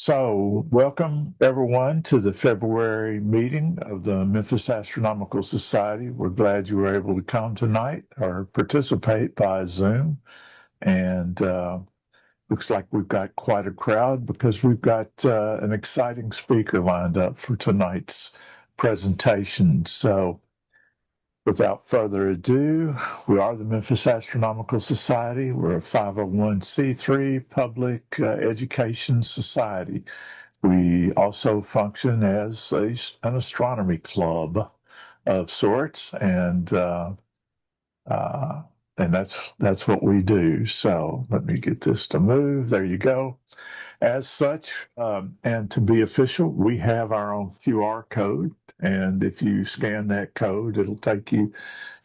So, welcome everyone to the February meeting of the Memphis Astronomical Society. We're glad you were able to come tonight or participate by Zoom. And looks like we've got quite a crowd because we've got an exciting speaker lined up for tonight's presentation. So, without further ado, we are the Memphis Astronomical Society. We're a 501c3 public education society. We also function as an astronomy club of sorts, and that's what we do. So let me get this to move. There you go. As such, and to be official, we have our own QR code. And if you scan that code, it'll take you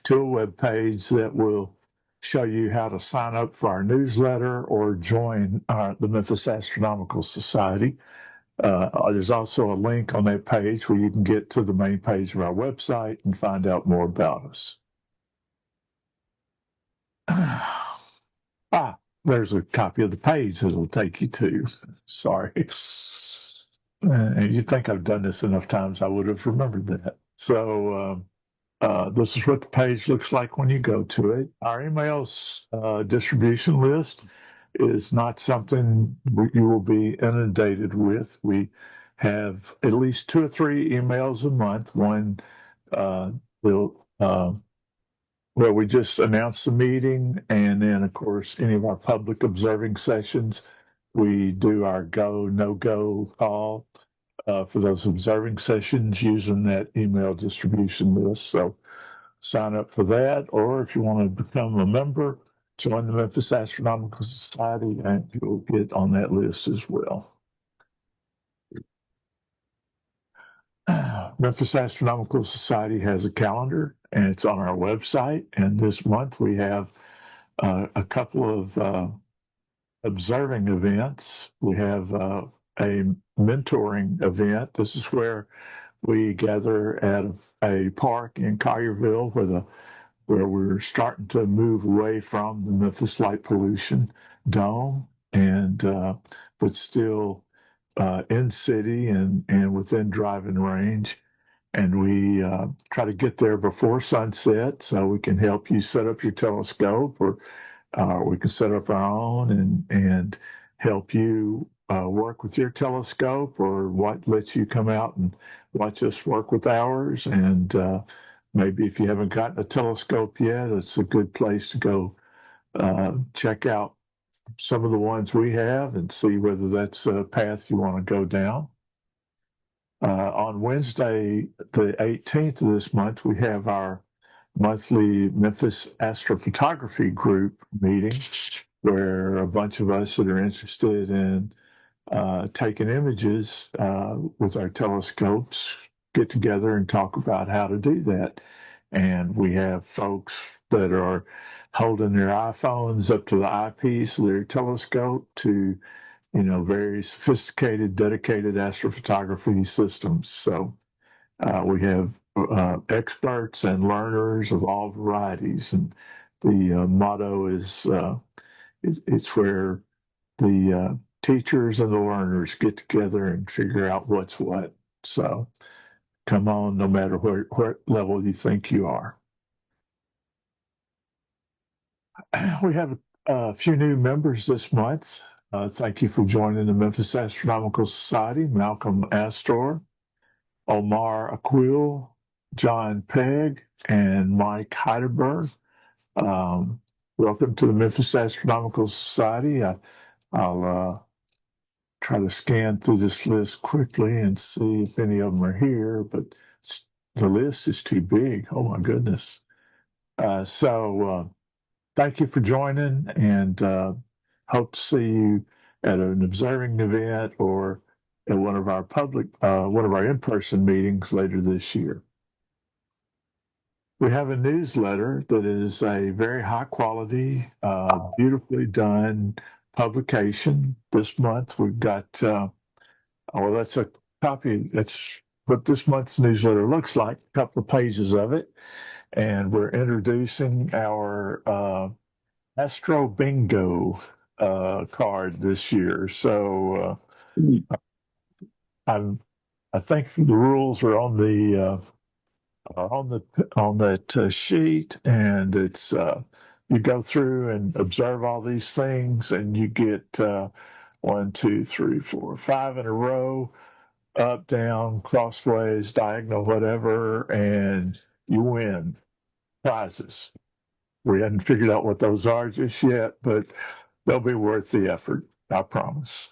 to a web page that will show you how to sign up for our newsletter or join the Memphis Astronomical Society. There's also a link on that page where you can get to the main page of our website and find out more about us. There's a copy of the page that it'll take you to. Sorry. You'd think I've done this enough times I would have remembered that. So this is what the page looks like when you go to it. Our emails distribution list is not something you will be inundated with. We have at least 2 or 3 emails a month. One where we just announce the meeting, and then, of course, any of our public observing sessions, we do our go, no-go call for those observing sessions using that email distribution list. So sign up for that, or if you want to become a member, join the Memphis Astronomical Society, and you'll get on that list as well. Memphis Astronomical Society has a calendar, and it's on our website. And this month we have a couple of observing events. We have a mentoring event. This is where we gather at a park in Collierville where we're starting to move away from the Memphis Light Pollution Dome, but still in city and within driving range. And we try to get there before sunset so we can help you set up your telescope, or we can set up our own and help you work with your telescope, or what lets you come out and watch us work with ours. And maybe if you haven't gotten a telescope yet, it's a good place to go check out some of the ones we have and see whether that's a path you want to go down. On Wednesday, the 18th of this month, we have our monthly Memphis Astrophotography Group meeting, where a bunch of us that are interested in taking images with our telescopes get together and talk about how to do that. And we have folks that are holding their iPhones up to the eyepiece of their telescope to very sophisticated, dedicated astrophotography systems. So we have experts and learners of all varieties, and the motto is it's where the teachers and the learners get together and figure out what's what. So come on, no matter what level you think you are. We have a few new members this month. Thank you for joining the Memphis Astronomical Society. Malcolm Astor, Omar Aquil, John Pegg, and Mike Heidelberg. Welcome to the Memphis Astronomical Society. I'll try to scan through this list quickly and see if any of them are here, but the list is too big. Oh, my goodness. So thank you for joining, and hope to see you at an observing event or at one of our in-person meetings later this year. We have a newsletter that is a very high quality, beautifully done publication. This month we've got, that's a copy. That's what this month's newsletter looks like, a couple of pages of it. And we're introducing our Astro Bingo card this year. So I think the rules are on that sheet, and it's you go through and observe all these things, and you get 1, 2, 3, 4, 5 in a row, up, down, crossways, diagonal, whatever, and you win prizes. We hadn't figured out what those are just yet, but they'll be worth the effort, I promise.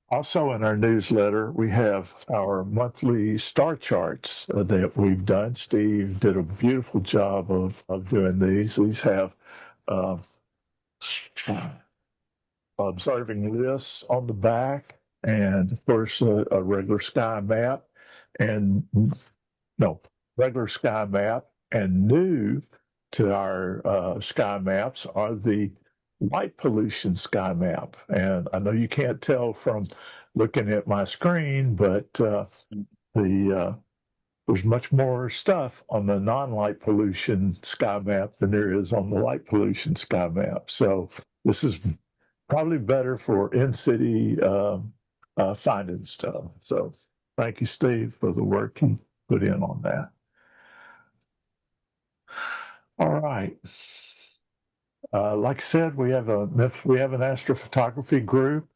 Also, in our newsletter, we have our monthly star charts that we've done. Steve did a beautiful job of doing these. These have uh, observing lists on the back, and of course, a regular sky map, and no, regular sky map. And new to our sky maps are the light pollution sky map. And I know you can't tell from looking at my screen, but there's much more stuff on the non-light pollution sky map than there is on the light pollution sky map. So this is probably better for in-city finding stuff. So thank you, Steve, for the work you put in on that. All right. Like I said, we have an astrophotography group,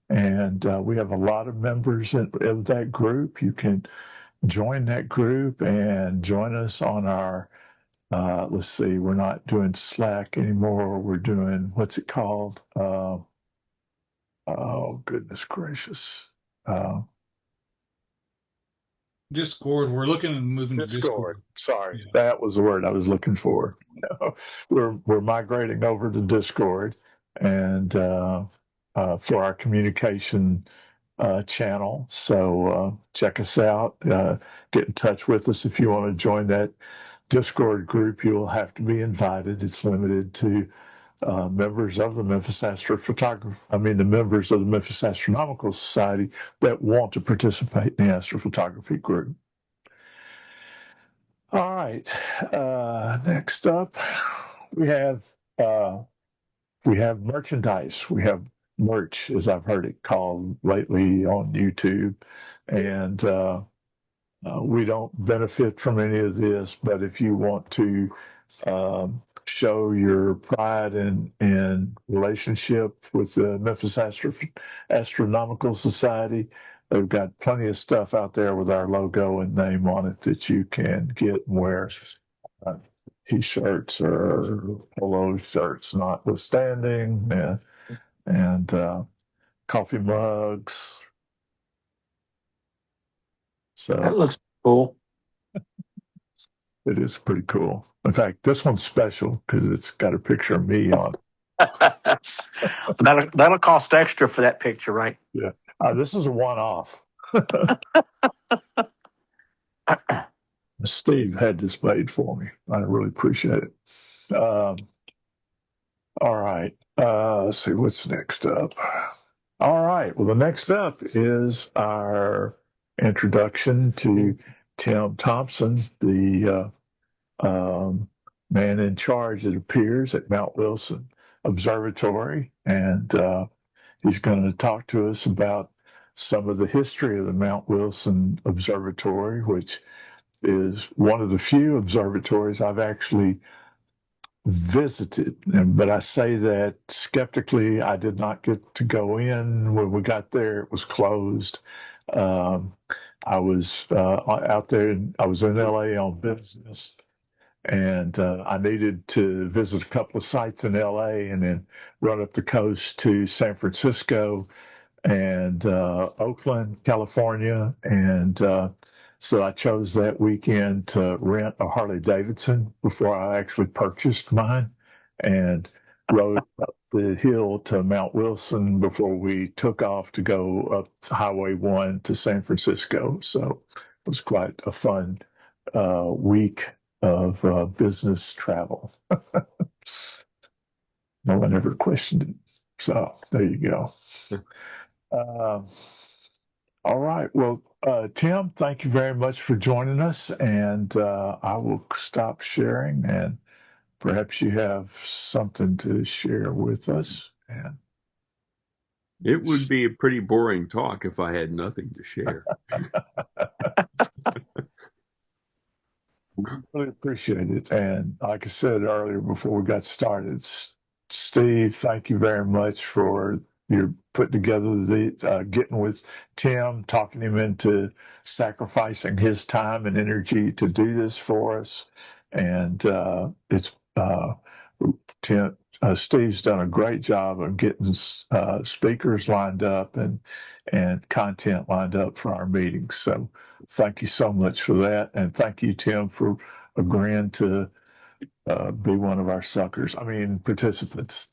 and we have a lot of members of that group. You can join that group and join us on our. Let's see, we're not doing Slack anymore. We're doing, what's it called? Oh, goodness gracious. Discord. We're looking at moving to Discord. Sorry, yeah. That was the word I was looking for. We're migrating over to Discord, and for our communication channel. So check us out. Get in touch with us if you want to join that Discord group. You will have to be invited. It's limited to members of the members of the Memphis Astronomical Society that want to participate in the astrophotography group. All right. Next up, we have merchandise. We have merch, as I've heard it called lately on YouTube, and we don't benefit from any of this. But if you want to show your pride and relationship with the Memphis Astronomical Society, they've got plenty of stuff out there with our logo and name on it that you can get and wear. T-shirts or polo shirts notwithstanding, and coffee mugs. So that looks cool. It is pretty cool. In fact, this one's special because it's got a picture of me on it. That'll cost extra for that picture, right? Yeah. This is a one-off. Steve had this made for me. I really appreciate it. All right. Let's see what's next up. All right. Well, the next up is our introduction to Tim Thompson, the man in charge, it appears, at Mount Wilson Observatory. And he's going to talk to us about some of the history of the Mount Wilson Observatory, which is one of the few observatories I've actually visited. But I say that skeptically. I did not get to go in. When we got there, it was closed. I was out there. I was in LA on business, and I needed to visit a couple of sites in LA and then run up the coast to San Francisco and Oakland, California. And so I chose that weekend to rent a Harley Davidson before I actually purchased mine, and rode up the hill to Mount Wilson before we took off to go up Highway 1 to San Francisco. So it was quite a fun week of business travel. No one ever questioned it. So there you go. All right. Well, Tim, thank you very much for joining us. And I will stop sharing, and perhaps you have something to share with us. And It would be a pretty boring talk if I had nothing to share. We really appreciate it. And like I said earlier before we got started, Steve, thank you very much for your putting together getting with Tim, talking him into sacrificing his time and energy to do this for us. And it's Tim, Steve's done a great job of getting speakers lined up and content lined up for our meetings. So thank you so much for that. And thank you, Tim, for agreeing to be one of our participants.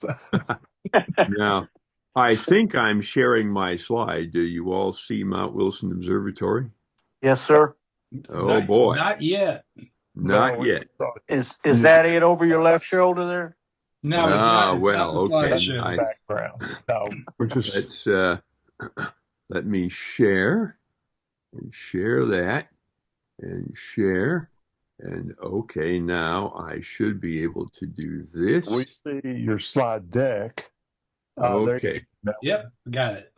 Now, I think I'm sharing my slide. Do you all see Mount Wilson Observatory? Yes, sir. Oh, boy. Not yet. Not yet. Is that it over your left shoulder there? No, it's not. It's not the okay. slideshow. Background. No, we're just. Let me share that and share. And okay, now I should be able to do this. We see your slide deck. Okay. Yep, got it.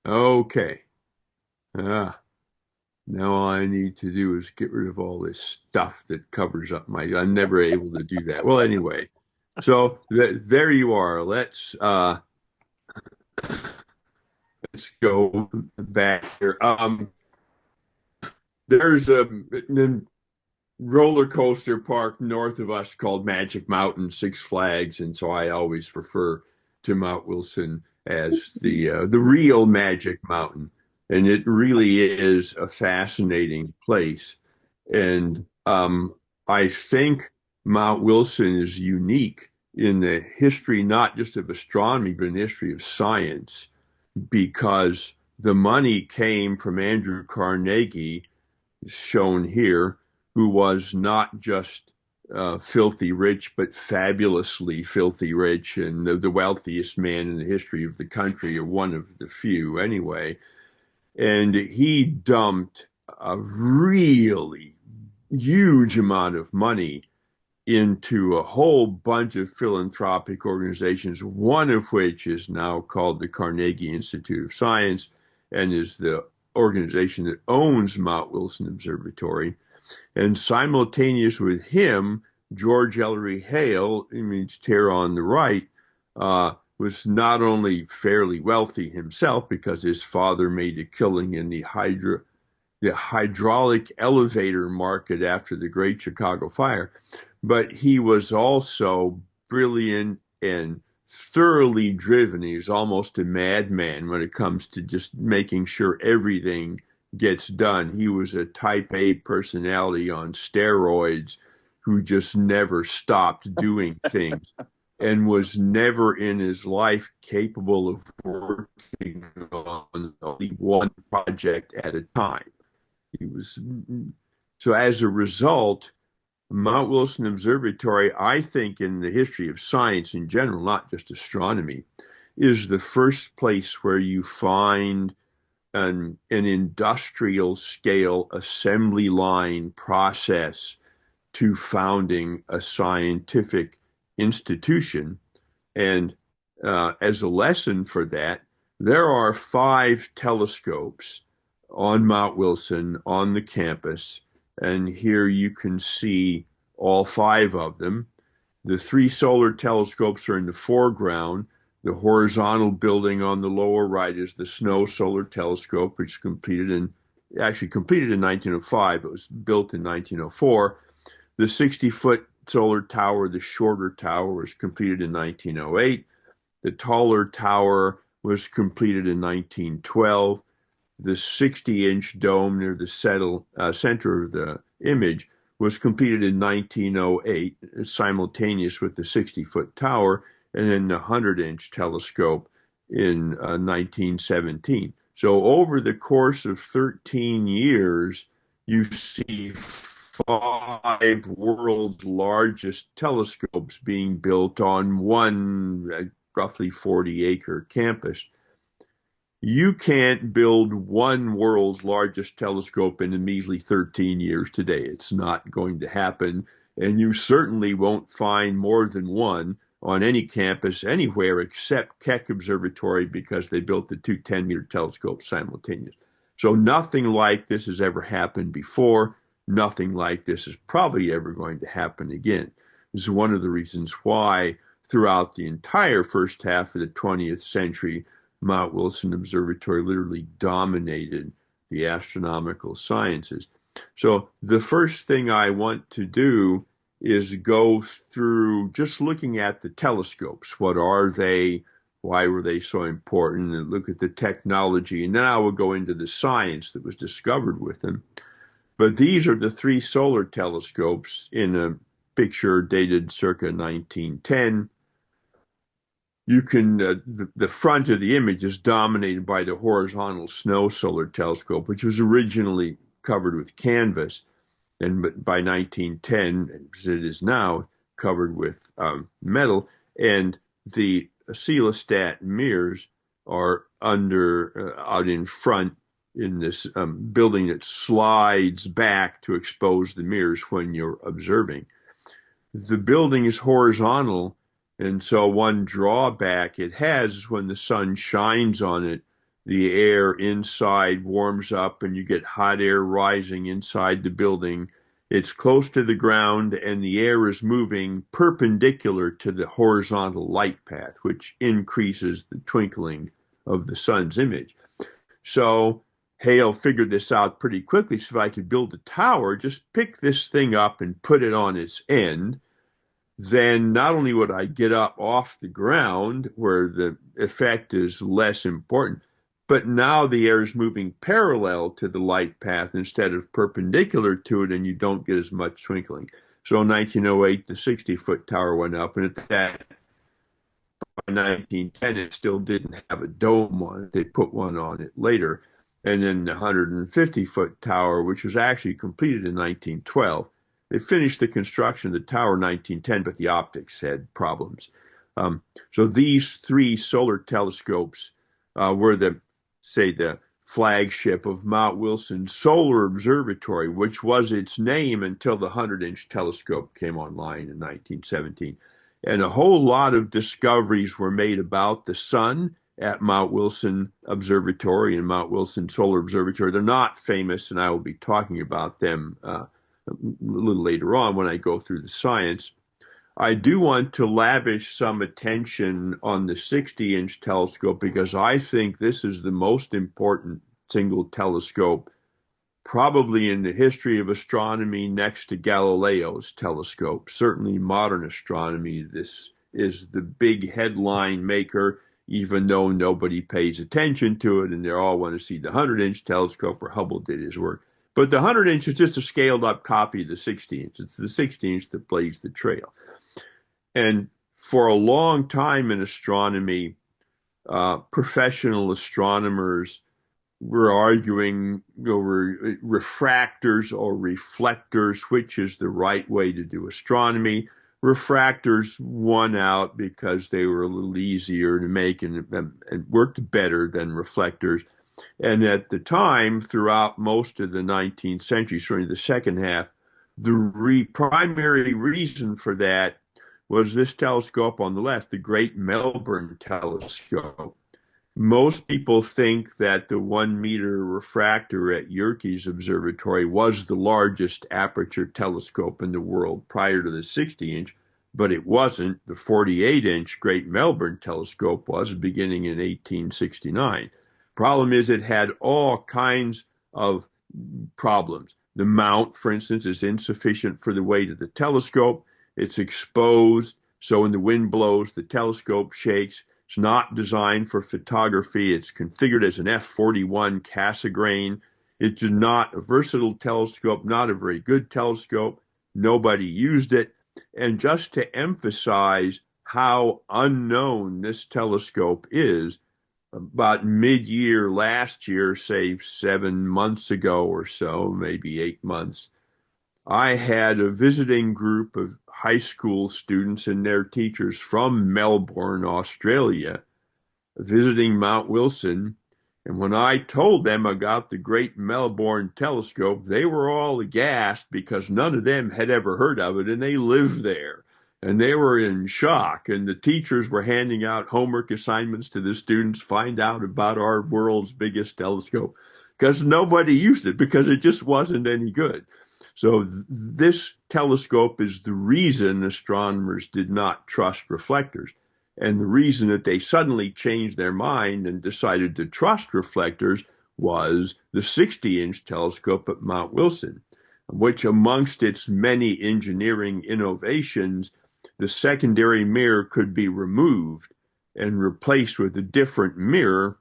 Okay. Now all I need to do is get rid of all this stuff that covers up I'm never able to do that. Well, anyway, so there you are. Let's go back here. There's a roller coaster park north of us called Magic Mountain, Six Flags, and so I always refer to Mount Wilson as the real Magic Mountain, and it really is a fascinating place. And I think Mount Wilson is unique in the history, not just of astronomy, but in the history of science, because the money came from Andrew Carnegie, shown here, who was not just filthy rich, but fabulously filthy rich, and the wealthiest man in the history of the country, or one of the few anyway. And he dumped a really huge amount of money into a whole bunch of philanthropic organizations, one of which is now called the Carnegie Institute of Science and is the organization that owns Mount Wilson Observatory. And simultaneous with him, George Ellery Hale, imaged here on the right, was not only fairly wealthy himself because his father made a killing in the hydraulic elevator market after the Great Chicago Fire, but he was also brilliant and thoroughly driven. He was almost a madman when it comes to just making sure everything gets done. He was a type A personality on steroids who just never stopped doing things and was never in his life capable of working on only one project at a time. So as a result, Mount Wilson Observatory, I think in the history of science in general, not just astronomy, is the first place where you find an industrial scale assembly line process to founding a scientific institution. And as a lesson for that, there are 5 telescopes on Mount Wilson on the campus. And here you can see all 5 of them. The 3 solar telescopes are in the foreground. The horizontal building on the lower right is the Snow Solar Telescope, which was completed in 1905. It was built in 1904. The 60-foot solar tower, the shorter tower, was completed in 1908. The taller tower was completed in 1912. The 60-inch dome near the center of the image was completed in 1908, simultaneous with the 60-foot tower, and then the 100-inch telescope in 1917. So over the course of 13 years, you see 5 world's largest telescopes being built on one roughly 40-acre campus. You can't build one world's largest telescope in a measly 13 years today. It's not going to happen. And you certainly won't find more than one on any campus anywhere except Keck Observatory because they built the two 10-meter telescopes simultaneously. So nothing like this has ever happened before. Nothing like this is probably ever going to happen again. This is one of the reasons why throughout the entire first half of the 20th century, Mount Wilson Observatory literally dominated the astronomical sciences. So the first thing I want to do is go through just looking at the telescopes. What are they? Why were they so important? And look at the technology. And then I will go into the science that was discovered with them. But these are the three solar telescopes in a picture dated circa 1910. You can, the front of the image is dominated by the horizontal snow solar telescope, which was originally covered with canvas, and by 1910, as it is now, covered with metal, and the coelostat mirrors are out in front in this building that slides back to expose the mirrors when you're observing. The building is horizontal, and so one drawback it has is when the sun shines on it, the air inside warms up and you get hot air rising inside the building. It's close to the ground and the air is moving perpendicular to the horizontal light path, which increases the twinkling of the sun's image. So Hale figured this out pretty quickly. So if I could build a tower, just pick this thing up and put it on its end, then not only would I get up off the ground where the effect is less important, but now the air is moving parallel to the light path instead of perpendicular to it, and you don't get as much twinkling. So in 1908, the 60-foot tower went up, and at that, by 1910, it still didn't have a dome on it. They put one on it later. And then the 150-foot tower, which was actually completed in 1912. They finished the construction of the tower in 1910, but the optics had problems. So these three solar telescopes were the flagship of Mount Wilson Solar Observatory, which was its name until the 100-inch telescope came online in 1917. And a whole lot of discoveries were made about the sun at Mount Wilson Observatory and Mount Wilson Solar Observatory. They're not famous, and I will be talking about them a little later on when I go through the science. I do want to lavish some attention on the 60-inch telescope because I think this is the most important single telescope probably in the history of astronomy next to Galileo's telescope. Certainly modern astronomy, this is the big headline maker, even though nobody pays attention to it and they all want to see the 100-inch telescope where Hubble did his work. But the 100-inch is just a scaled-up copy of the 60-inch. It's the 60-inch that blazed the trail. And for a long time in astronomy, professional astronomers were arguing over refractors or reflectors, which is the right way to do astronomy. Refractors won out because they were a little easier to make and worked better than reflectors. And at the time, throughout most of the 19th century, certainly the second half, the primary reason for that was this telescope on the left, the Great Melbourne Telescope. Most people think that the 1-meter refractor at Yerkes Observatory was the largest aperture telescope in the world prior to the 60-inch, but it wasn't. The 48-inch Great Melbourne Telescope was beginning in 1869. Problem is it had all kinds of problems. The mount, for instance, is insufficient for the weight of the telescope. It's exposed, so when the wind blows, the telescope shakes. It's not designed for photography. It's configured as an F41 Cassegrain. It's not a versatile telescope, not a very good telescope. Nobody used it. And just to emphasize how unknown this telescope is, about mid-year last year, say 7 months ago or so, maybe 8 months, I had a visiting group of high school students and their teachers from Melbourne, Australia, visiting Mount Wilson. And when I told them about the Great Melbourne Telescope, they were all aghast because none of them had ever heard of it, and they lived there. And they were in shock, and the teachers were handing out homework assignments to the students, find out about our world's biggest telescope, because nobody used it because it just wasn't any good. So this telescope is the reason astronomers did not trust reflectors. And the reason that they suddenly changed their mind and decided to trust reflectors was the 60-inch telescope at Mount Wilson, which amongst its many engineering innovations, the secondary mirror could be removed and replaced with a different mirror,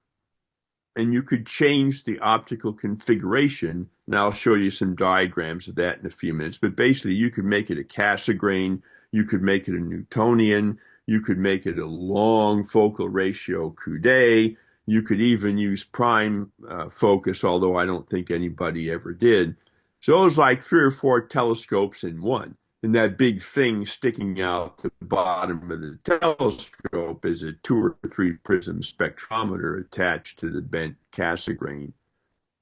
and you could change the optical configuration. Now I'll show you some diagrams of that in a few minutes, but basically you could make it a Cassegrain, you could make it a Newtonian, you could make it a long focal ratio Coude, you could even use prime focus, although I don't think anybody ever did. So it was like 3 or 4 telescopes in one. And that big thing sticking out the bottom of the telescope is a 2 or 3 prism spectrometer attached to the bent Cassegrain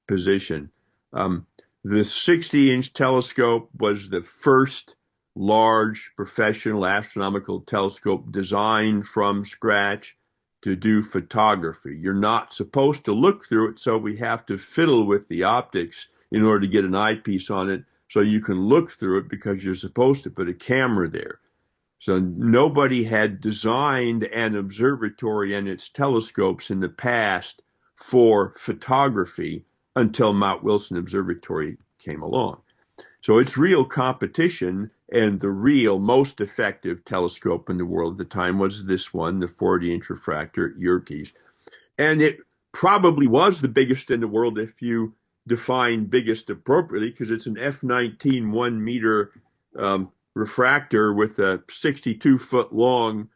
position. The 60-inch telescope was the first large professional astronomical telescope designed from scratch to do photography. You're not supposed to look through it, so we have to fiddle with the optics in order to get an eyepiece on it so you can look through it, because you're supposed to put a camera there. So nobody had designed an observatory and its telescopes in the past for photography until Mount Wilson Observatory came along. So it's real competition, and the real most effective telescope in the world at the time was this one, the 40-inch refractor at Yerkes. And it probably was the biggest in the world if you define biggest appropriately, because it's an F19 1-meter refractor with a 62-foot long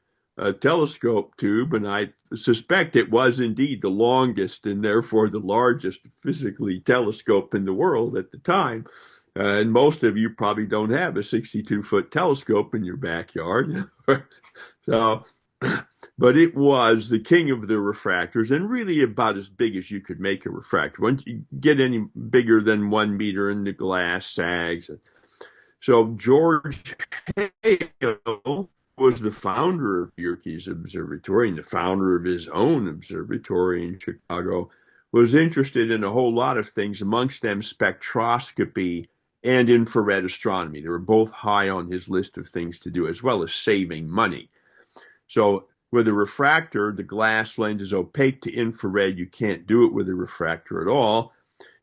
telescope tube, and I suspect it was indeed the longest and therefore the largest physically telescope in the world at the time. And most of you probably don't have a 62-foot telescope in your backyard. So, but it was the king of the refractors, and really about as big as you could make a refractor. Once you get any bigger than 1 meter, and the glass sags. So George Hale was the founder of Yerkes Observatory and the founder of his own observatory in Chicago, was interested in a whole lot of things, amongst them spectroscopy and infrared astronomy. They were both high on his list of things to do, as well as saving money. So with a refractor, the glass lens is opaque to infrared. You can't do it with a refractor at all.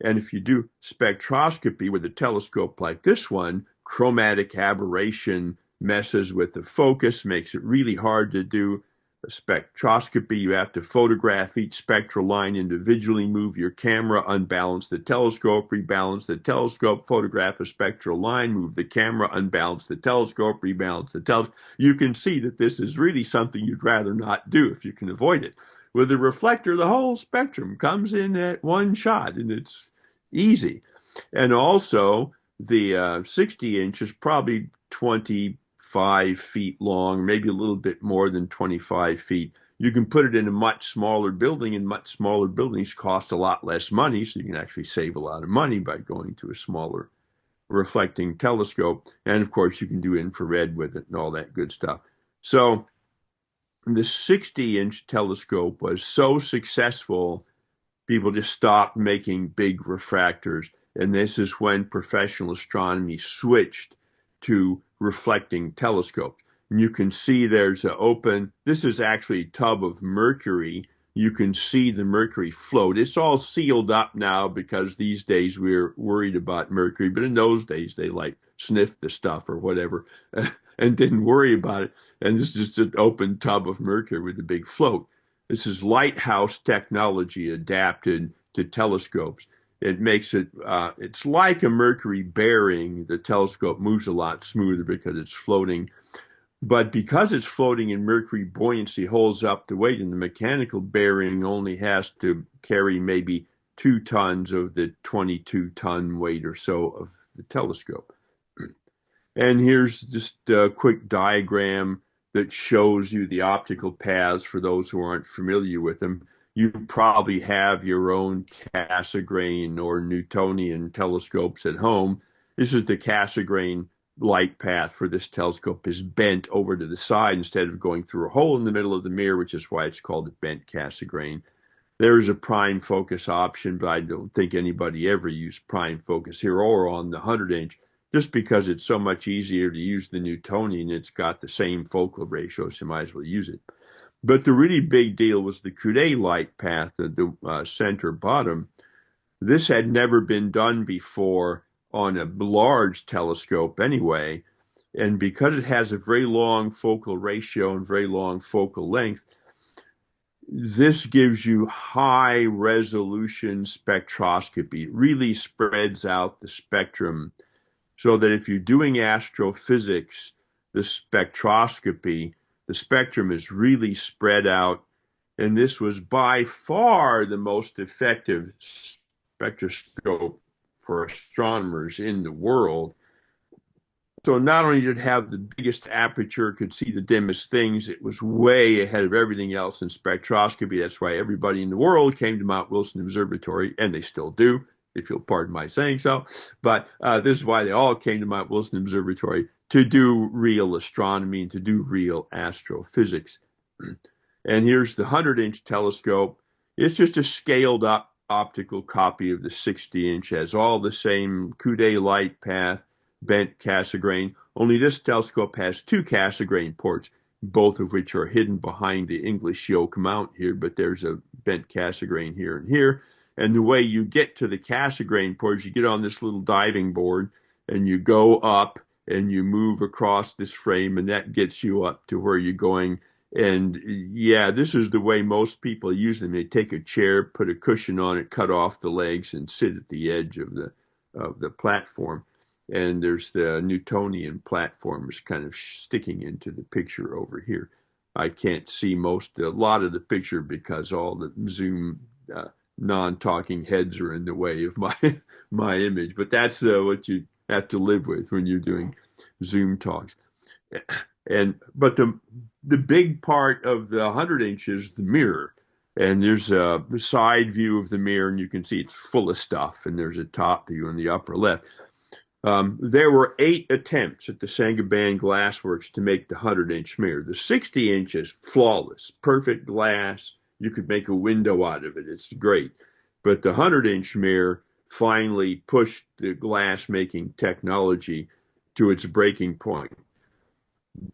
And if you do spectroscopy with a telescope like this one, chromatic aberration messes with the focus, makes it really hard to do spectroscopy. You have to photograph each spectral line individually, move your camera, unbalance the telescope, rebalance the telescope, photograph a spectral line, move the camera, unbalance the telescope, rebalance the telescope. You can see that this is really something you'd rather not do if you can avoid it. With a reflector, the whole spectrum comes in at one shot, and it's easy. And also, the 60-inch is probably 25 feet long, maybe a little bit more than 25 feet. You can put it in a much smaller building, and much smaller buildings cost a lot less money, so you can actually save a lot of money by going to a smaller reflecting telescope. And of course, you can do infrared with it and all that good stuff. So the 60-inch telescope was so successful, people just stopped making big refractors. And this is when professional astronomy switched to reflecting telescopes. And you can see there's an open, this is actually a tub of mercury. You can see the mercury float. It's all sealed up now because these days we're worried about mercury, but in those days they like sniffed the stuff or whatever and didn't worry about it. And this is just an open tub of mercury with a big float. This is lighthouse technology adapted to telescopes. It makes it, it's like a mercury bearing. The telescope moves a lot smoother because it's floating. But because it's floating in mercury buoyancy holds up the weight, and the mechanical bearing only has to carry maybe 2 tons of the 22-ton weight or so of the telescope. And here's just a quick diagram that shows you the optical paths for those who aren't familiar with them. You probably have your own Cassegrain or Newtonian telescopes at home. This is the Cassegrain light path for this telescope is bent over to the side instead of going through a hole in the middle of the mirror, which is why it's called a bent Cassegrain. There is a prime focus option, but I don't think anybody ever used prime focus here or on the 100-inch, just because it's so much easier to use the Newtonian. It's got the same focal ratio, so you might as well use it. But the really big deal was the Coudet light path at the center bottom. This had never been done before on a large telescope anyway, and because it has a very long focal ratio and very long focal length, this gives you high resolution spectroscopy. It really spreads out the spectrum so that if you're doing astrophysics, the spectroscopy, the spectrum is really spread out. And this was by far the most effective spectroscope for astronomers in the world. So not only did it have the biggest aperture, could see the dimmest things, it was way ahead of everything else in spectroscopy. That's why everybody in the world came to Mount Wilson Observatory, and they still do, if you'll pardon my saying so. But this is why they all came to Mount Wilson Observatory, to do real astronomy and to do real astrophysics. And here's the 100-inch telescope. It's just a scaled up optical copy of the 60-inch, has all the same Coudet light path, bent Cassegrain, only this telescope has two Cassegrain ports, both of which are hidden behind the English yoke mount here, but there's a bent Cassegrain here and here. And the way you get to the Cassegrain ports, you get on this little diving board and you go up and you move across this frame, and that gets you up to where you're going. And yeah, this is the way most people use them. They take a chair, put a cushion on it, cut off the legs, and sit at the edge of the platform. And there's the Newtonian platforms kind of sticking into the picture over here. I can't see a lot of the picture because all the Zoom non-talking heads are in the way of my image. But that's what you have to live with when you're doing Zoom talks. But the big part of the 100-inch is the mirror. And there's a side view of the mirror, and you can see it's full of stuff. And there's a top view in the upper left. There were 8 attempts at the Saint-Gobain Glassworks to make the 100-inch mirror. The 60-inch is flawless, perfect glass. You could make a window out of it. It's great. But the 100-inch mirror finally pushed the glass-making technology to its breaking point.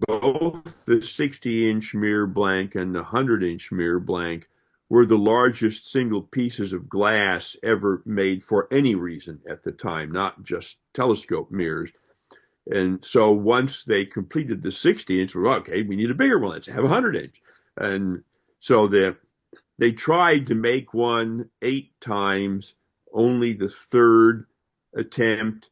Both the 60-inch mirror blank and the 100-inch mirror blank were the largest single pieces of glass ever made for any reason at the time, not just telescope mirrors. And so once they completed the 60-inch, well, okay, we need a bigger one. Let's have a 100-inch. And so they tried to make one 8 times. Only the 3rd attempt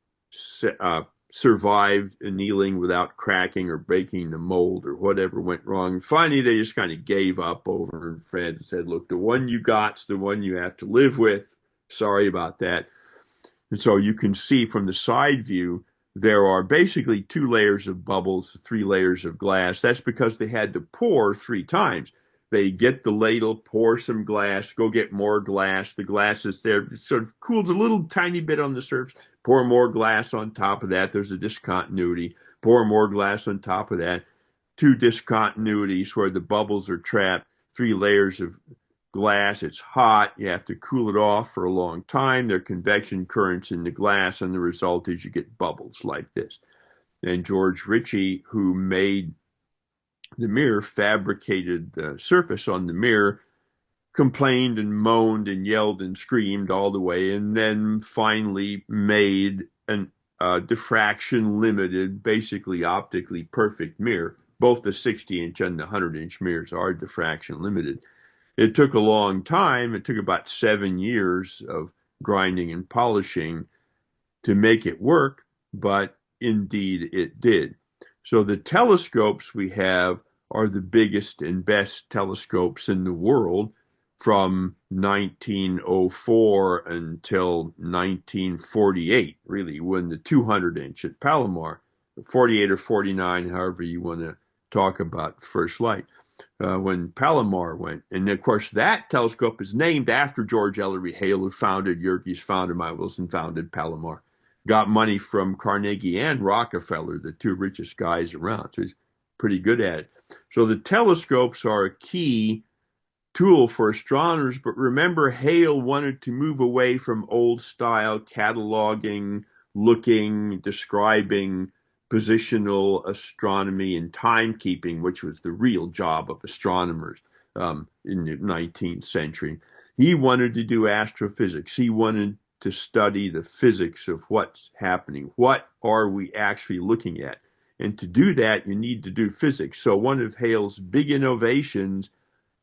survived annealing without cracking or breaking the mold or whatever went wrong. And finally, they just kind of gave up over and Fred said, look, the one you got's the one you have to live with. Sorry about that. And so you can see from the side view, there are basically 2 layers of bubbles, 3 layers of glass. That's because they had to pour 3 times. They get the ladle, pour some glass, go get more glass. The glass is there. It sort of cools a little tiny bit on the surface. Pour more glass on top of that. There's a discontinuity. Pour more glass on top of that. 2 discontinuities where the bubbles are trapped. 3 layers of glass. It's hot. You have to cool it off for a long time. There are convection currents in the glass, and the result is you get bubbles like this. And George Ritchie, who made the mirror, fabricated the surface on the mirror, complained and moaned and yelled and screamed all the way, and then finally made a diffraction limited, basically optically perfect mirror. Both the 60-inch and the 100-inch mirrors are diffraction limited. It took a long time. It took about 7 years of grinding and polishing to make it work, but indeed it did. So the telescopes we have are the biggest and best telescopes in the world from 1904 until 1948, really, when the 200-inch at Palomar, 48 or 49, however you want to talk about first light, when Palomar went. And, of course, that telescope is named after George Ellery Hale, who founded Yerkes, founded Mount Wilson, founded Palomar. got money from Carnegie and Rockefeller, the two richest guys around. So he's pretty good at it. So the telescopes are a key tool for astronomers, but remember, Hale wanted to move away from old style cataloging, looking, describing positional astronomy and timekeeping, which was the real job of astronomers in the 19th century. He wanted to do astrophysics. He wanted to study the physics of what's happening. What are we actually looking at? And to do that, you need to do physics. So one of Hale's big innovations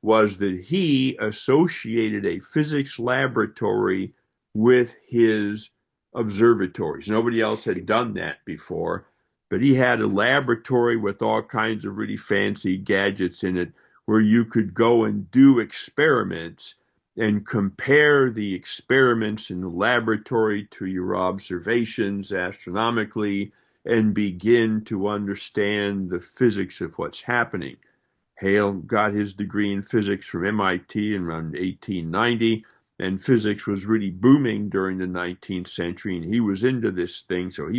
was that he associated a physics laboratory with his observatories. Nobody else had done that before, but he had a laboratory with all kinds of really fancy gadgets in it where you could go and do experiments and compare the experiments in the laboratory to your observations astronomically and begin to understand the physics of what's happening. Hale got his degree in physics from MIT in around 1890, and physics was really booming during the 19th century, and he was into this thing. So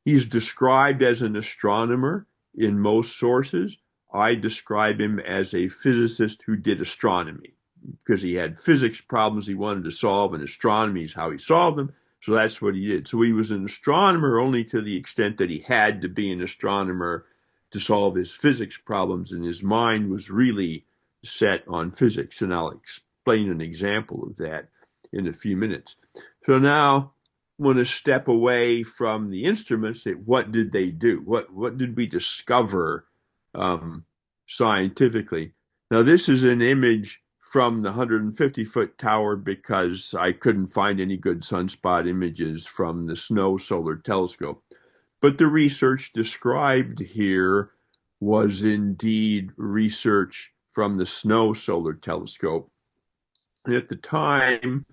he's described as an astronomer in most sources. I describe him as a physicist who did astronomy because he had physics problems he wanted to solve, and astronomy is how he solved them. So that's what he did. So he was an astronomer only to the extent that he had to be an astronomer to solve his physics problems, and his mind was really set on physics. And I'll explain an example of that in a few minutes. So now I want to step away from the instruments. Say, what did they do? What did we discover scientifically? Now, this is an image from the 150-foot tower because I couldn't find any good sunspot images from the SNO Solar Telescope. But the research described here was indeed research from the SNO Solar Telescope. And at the time,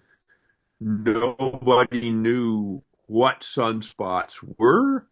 nobody knew what sunspots were,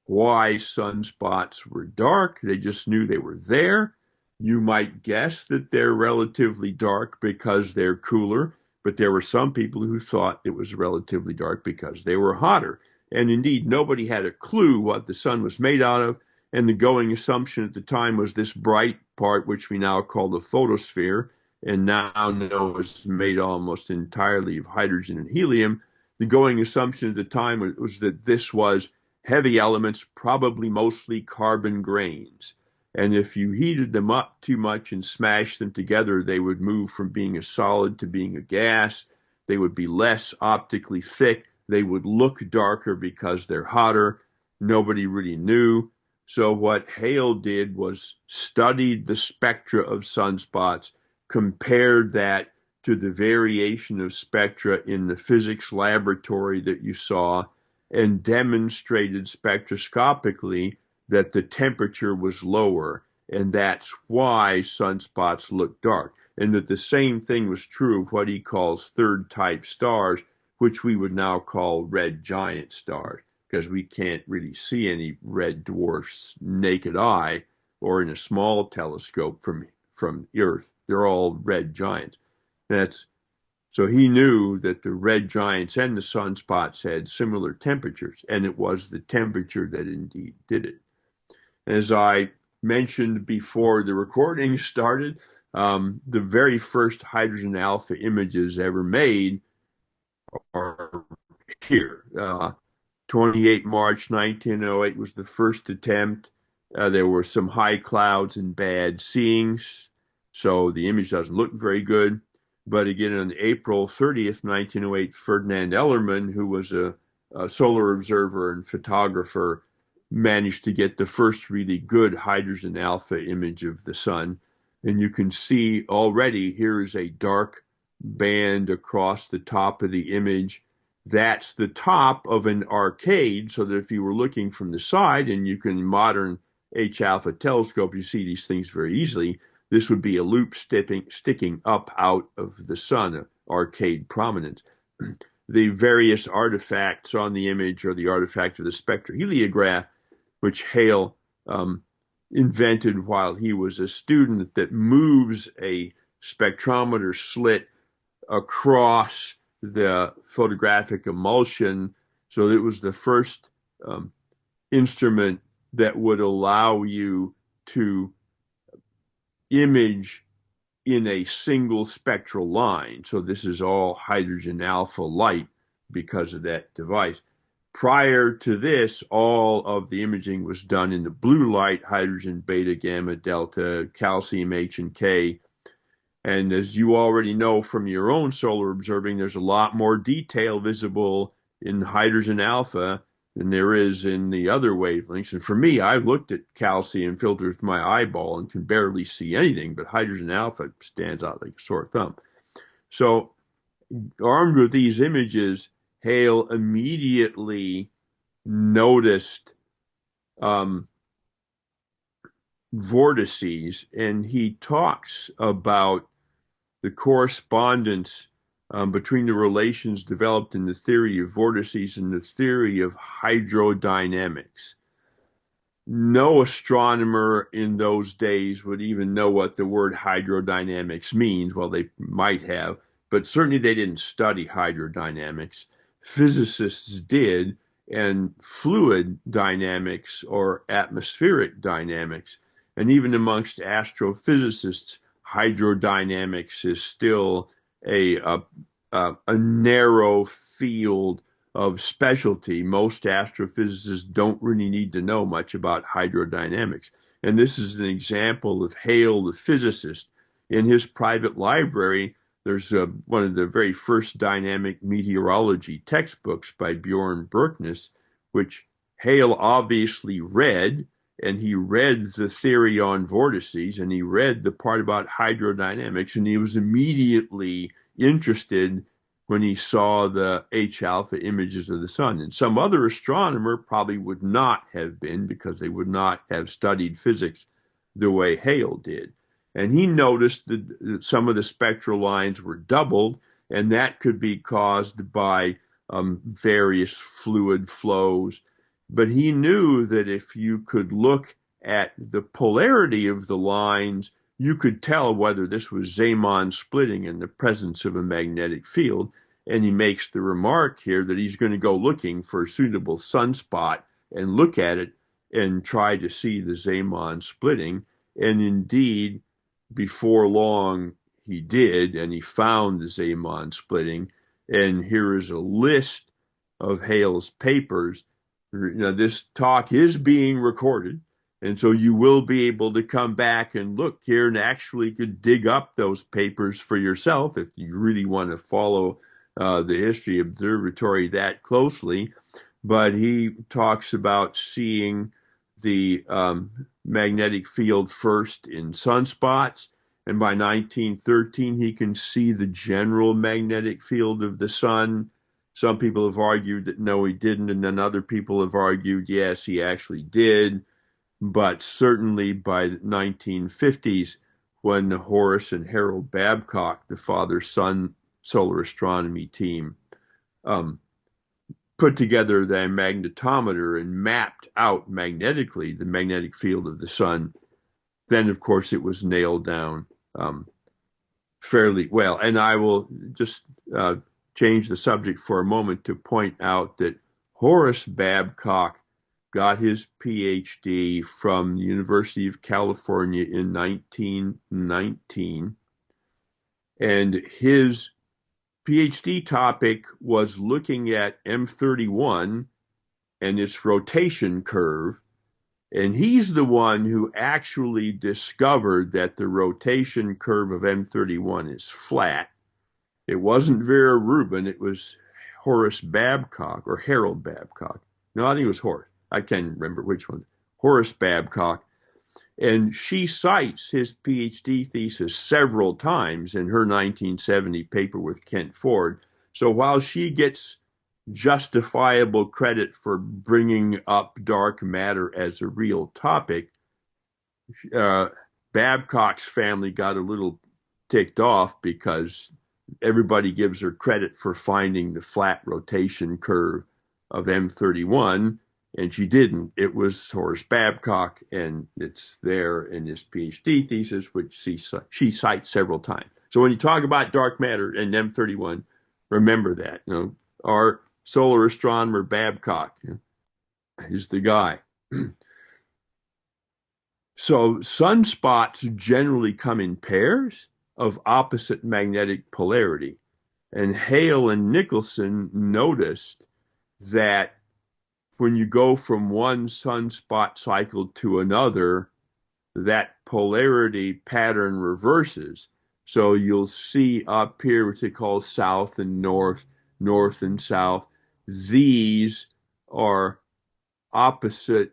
why sunspots were dark. They just knew they were there. You might guess that they're relatively dark because they're cooler, but there were some people who thought it was relatively dark because they were hotter. And indeed, nobody had a clue what the sun was made out of. And the going assumption at the time was this bright part, which we now call the photosphere, and now know is made almost entirely of hydrogen and helium. The going assumption at the time was that this was heavy elements, probably mostly carbon grains. And if you heated them up too much and smashed them together, they would move from being a solid to being a gas. They would be less optically thick. They would look darker because they're hotter. Nobody really knew. So what Hale did was studied the spectra of sunspots, compared that to the variation of spectra in the physics laboratory that you saw, and demonstrated spectroscopically that the temperature was lower, and that's why sunspots look dark. And that the same thing was true of what he calls third type stars, which we would now call red giant stars, because we can't really see any red dwarfs naked eye or in a small telescope from Earth. They're all red giants. So he knew that the red giants and the sunspots had similar temperatures, and it was the temperature that indeed did it. As I mentioned before the recording started, the very first hydrogen alpha images ever made are here. 28 March 1908 was the first attempt. There were some high clouds and bad seeing, so the image doesn't look very good. But again, on April 30th, 1908, Ferdinand Ellerman, who was a solar observer and photographer, managed to get the first really good hydrogen alpha image of the sun. And you can see already here is a dark band across the top of the image. That's the top of an arcade, so that if you were looking from the side, and you can modern H-alpha telescope, you see these things very easily, this would be a loop sticking up out of the sun, arcade prominence. The various artifacts on the image are the artifact of the spectroheliograph, which Hale invented while he was a student, that moves a spectrometer slit across the photographic emulsion So it was the first instrument that would allow you to image in a single spectral line. So this is all hydrogen alpha light because of that device. Prior to this, all of the imaging was done in the blue light, hydrogen, beta, gamma, delta, calcium, H, and K. And as you already know from your own solar observing, there's a lot more detail visible in hydrogen alpha than there is in the other wavelengths. And for me, I've looked at calcium filtered with my eyeball and can barely see anything, but hydrogen alpha stands out like a sore thumb. So armed with these images, Hale immediately noticed vortices, and he talks about the correspondence between the relations developed in the theory of vortices and the theory of hydrodynamics. No astronomer in those days would even know what the word hydrodynamics means. Well, they might have, but certainly they didn't study hydrodynamics. Physicists did, and fluid dynamics or atmospheric dynamics. And even amongst astrophysicists, hydrodynamics is still a narrow field of specialty. Most astrophysicists don't really need to know much about hydrodynamics. And this is an example of Hale, the physicist. In his private library, there's one of the very first dynamic meteorology textbooks by Bjorn Berknes, which Hale obviously read, and he read the theory on vortices, and he read the part about hydrodynamics, and he was immediately interested when he saw the H alpha images of the sun. And some other astronomer probably would not have been, because they would not have studied physics the way Hale did. And he noticed that some of the spectral lines were doubled, and that could be caused by various fluid flows. But he knew that if you could look at the polarity of the lines, you could tell whether this was Zeeman splitting in the presence of a magnetic field. And he makes the remark here that he's going to go looking for a suitable sunspot and look at it and try to see the Zeeman splitting. And indeed, before long, he did, and he found the Zeeman splitting. And here is a list of Hale's papers. Now, this talk is being recorded, and so you will be able to come back and look here and actually could dig up those papers for yourself if you really want to follow the history of observatory that closely. But he talks about seeing the magnetic field first in sunspots, and by 1913 he can see the general magnetic field of the sun. Some people have argued that no, he didn't, and then other people have argued yes, he actually did. But certainly by the 1950s, when Horace and Harold Babcock, the father-son solar astronomy team, put together the magnetometer and mapped out magnetically the magnetic field of the sun, then of course it was nailed down fairly well. And I will just change the subject for a moment to point out that Horace Babcock got his PhD from the University of California in 1919, and his PhD topic was looking at M31 and its rotation curve, and he's the one who actually discovered that the rotation curve of M31 is flat. It wasn't Vera Rubin, it was Horace Babcock or Harold Babcock. No, I think it was Horace. I can't remember which one. Horace Babcock. And she cites his PhD thesis several times in her 1970 paper with Kent Ford. So while she gets justifiable credit for bringing up dark matter as a real topic, Babcock's family got a little ticked off because everybody gives her credit for finding the flat rotation curve of M31, and she didn't. It was Horace Babcock, and it's there in his PhD thesis, which she cites several times. So when you talk about dark matter and M31, remember that. Our solar astronomer Babcock is the guy. So sunspots generally come in pairs of opposite magnetic polarity. And Hale and Nicholson noticed that when you go from one sunspot cycle to another, that polarity pattern reverses. So you'll see up here, which they call south and north, north and south. These are opposite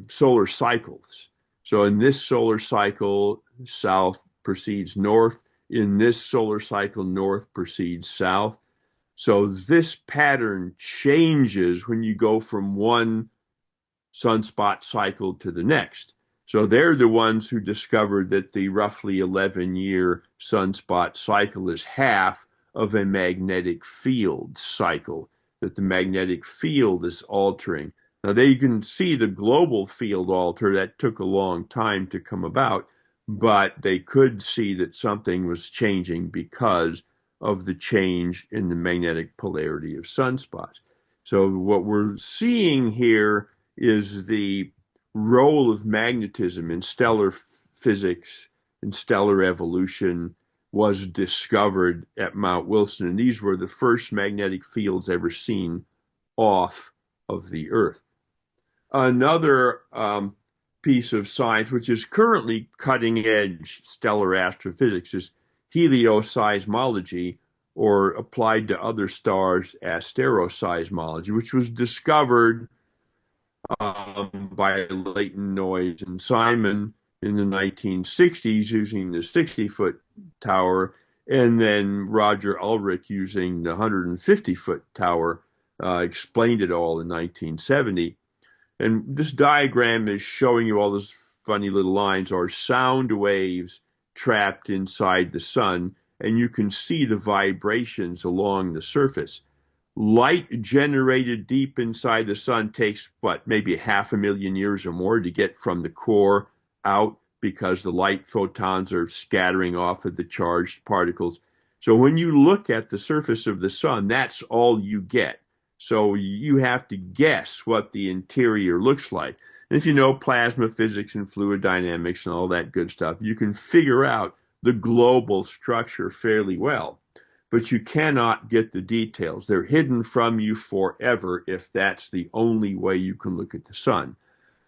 solar cycles. So in this solar cycle, south precedes north. In this solar cycle, north precedes south. So this pattern changes when you go from one sunspot cycle to the next. So they're the ones who discovered that the roughly 11-year sunspot cycle is half of a magnetic field cycle, that the magnetic field is altering. Now, they can see the global field alter. That took a long time to come about, but they could see that something was changing because of the change in the magnetic polarity of sunspots. So what we're seeing here is the role of magnetism in stellar physics and stellar evolution was discovered at Mount Wilson, and these were the first magnetic fields ever seen off of the Earth. Another piece of science, which is currently cutting-edge stellar astrophysics, is helioseismology, or applied to other stars, asteroseismology, which was discovered by Leighton, Noyes, and Simon in the 1960s using the 60-foot tower, and then Roger Ulrich using the 150-foot tower explained it all in 1970. And this diagram is showing you all those funny little lines are sound waves trapped inside the sun, and you can see the vibrations along the surface. Light generated deep inside the sun takes, maybe 500,000 years or more to get from the core out, because the light photons are scattering off of the charged particles. So when you look at the surface of the sun, that's all you get. So you have to guess what the interior looks like. And if you know plasma physics and fluid dynamics and all that good stuff, you can figure out the global structure fairly well. But you cannot get the details. They're hidden from you forever if that's the only way you can look at the sun.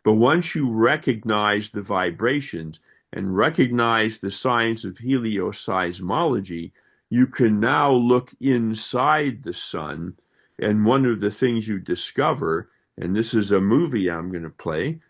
But once you recognize the vibrations and recognize the science of helioseismology, you can now look inside the sun. And one of the things you discover, and this is a movie I'm going to play,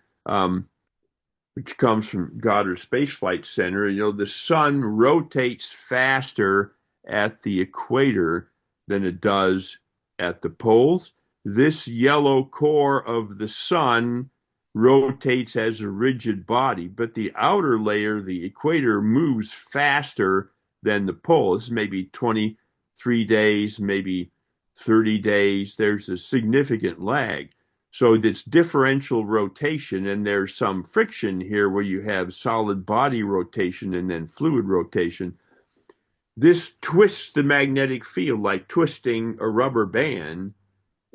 which comes from Goddard Space Flight Center, the sun rotates faster at the equator than it does at the poles. This yellow core of the sun rotates as a rigid body, but the outer layer, the equator, moves faster than the pole. This is maybe 23 days, maybe 30 days. There's a significant lag. So it's differential rotation, and there's some friction here where you have solid body rotation and then fluid rotation. This twists the magnetic field like twisting a rubber band.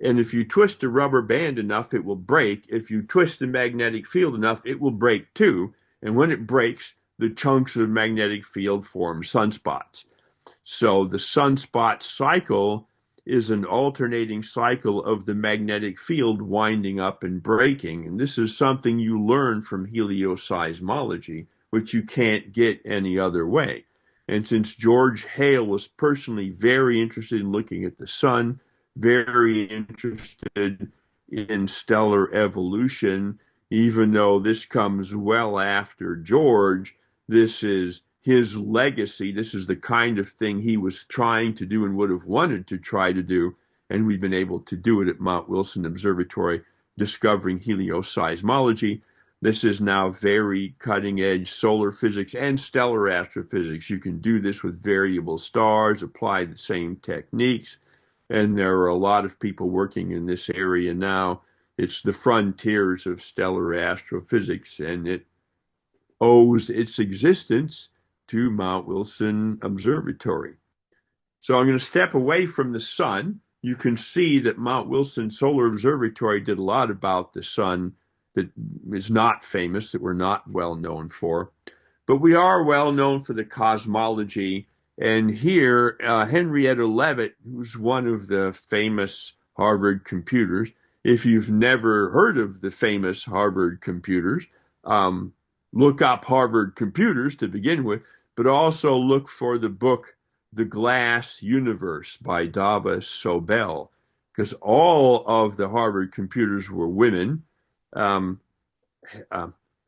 And if you twist a rubber band enough, it will break. If you twist the magnetic field enough, it will break too. And when it breaks, the chunks of magnetic field form sunspots. So the sunspot cycle is an alternating cycle of the magnetic field winding up and breaking. And this is something you learn from helioseismology, which you can't get any other way. And since George Hale was personally very interested in looking at the sun, very interested in stellar evolution, even though this comes well after George, this is his legacy. This is the kind of thing he was trying to do and would have wanted to try to do, and we've been able to do it at Mount Wilson Observatory, discovering helioseismology. This is now very cutting-edge solar physics and stellar astrophysics. You can do this with variable stars, apply the same techniques, and there are a lot of people working in this area now. It's the frontiers of stellar astrophysics, and it owes its existence to Mount Wilson Observatory. So I'm going to step away from the sun you can see that Mount Wilson Solar Observatory did a lot about the sun that is not famous, that we're not well known for. But we are well known for the cosmology. And here, Henrietta Leavitt, who's one of the famous Harvard computers, if you've never heard of the famous Harvard computers, look up Harvard computers to begin with, but also look for the book The Glass Universe by Dava Sobel, because all of the Harvard computers were women.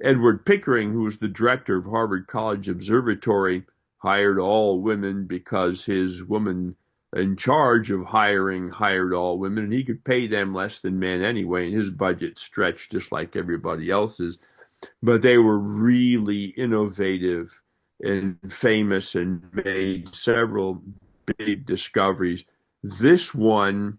Edward Pickering, who was the director of Harvard College Observatory, hired all women because his woman in charge of hiring hired all women, and he could pay them less than men anyway, and his budget stretched just like everybody else's. But they were really innovative and famous and made several big discoveries. This one,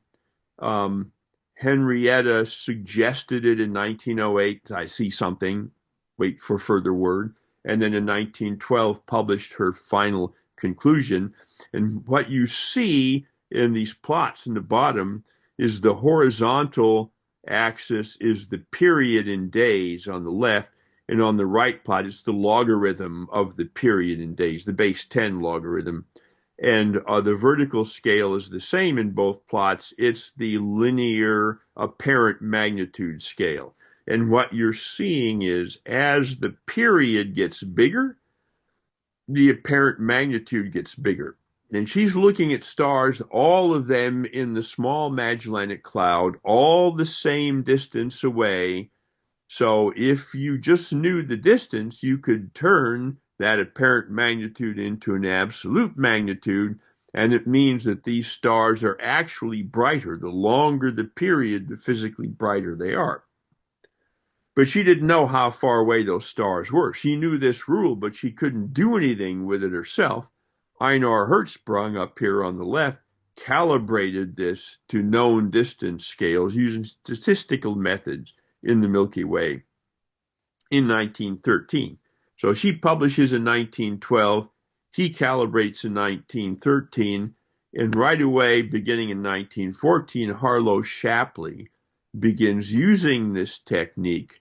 Henrietta suggested it in 1908. I see something, wait for further word. And then in 1912 published her final conclusion. And what you see in these plots in the bottom is the horizontal axis is the period in days on the left, and on the right plot it's the logarithm of the period in days, the base 10 logarithm. And the vertical scale is the same in both plots. It's the linear apparent magnitude scale. And what you're seeing is as the period gets bigger, the apparent magnitude gets bigger. And she's looking at stars, all of them in the small Magellanic Cloud, all the same distance away. So if you just knew the distance, you could turn that apparent magnitude into an absolute magnitude, and it means that these stars are actually brighter. The longer the period, the physically brighter they are. But she didn't know how far away those stars were. She knew this rule, but she couldn't do anything with it herself. Einar Hertzsprung up here on the left calibrated this to known distance scales using statistical methods in the Milky Way in 1913. So she publishes in 1912, he calibrates in 1913, and right away, beginning in 1914, Harlow Shapley begins using this technique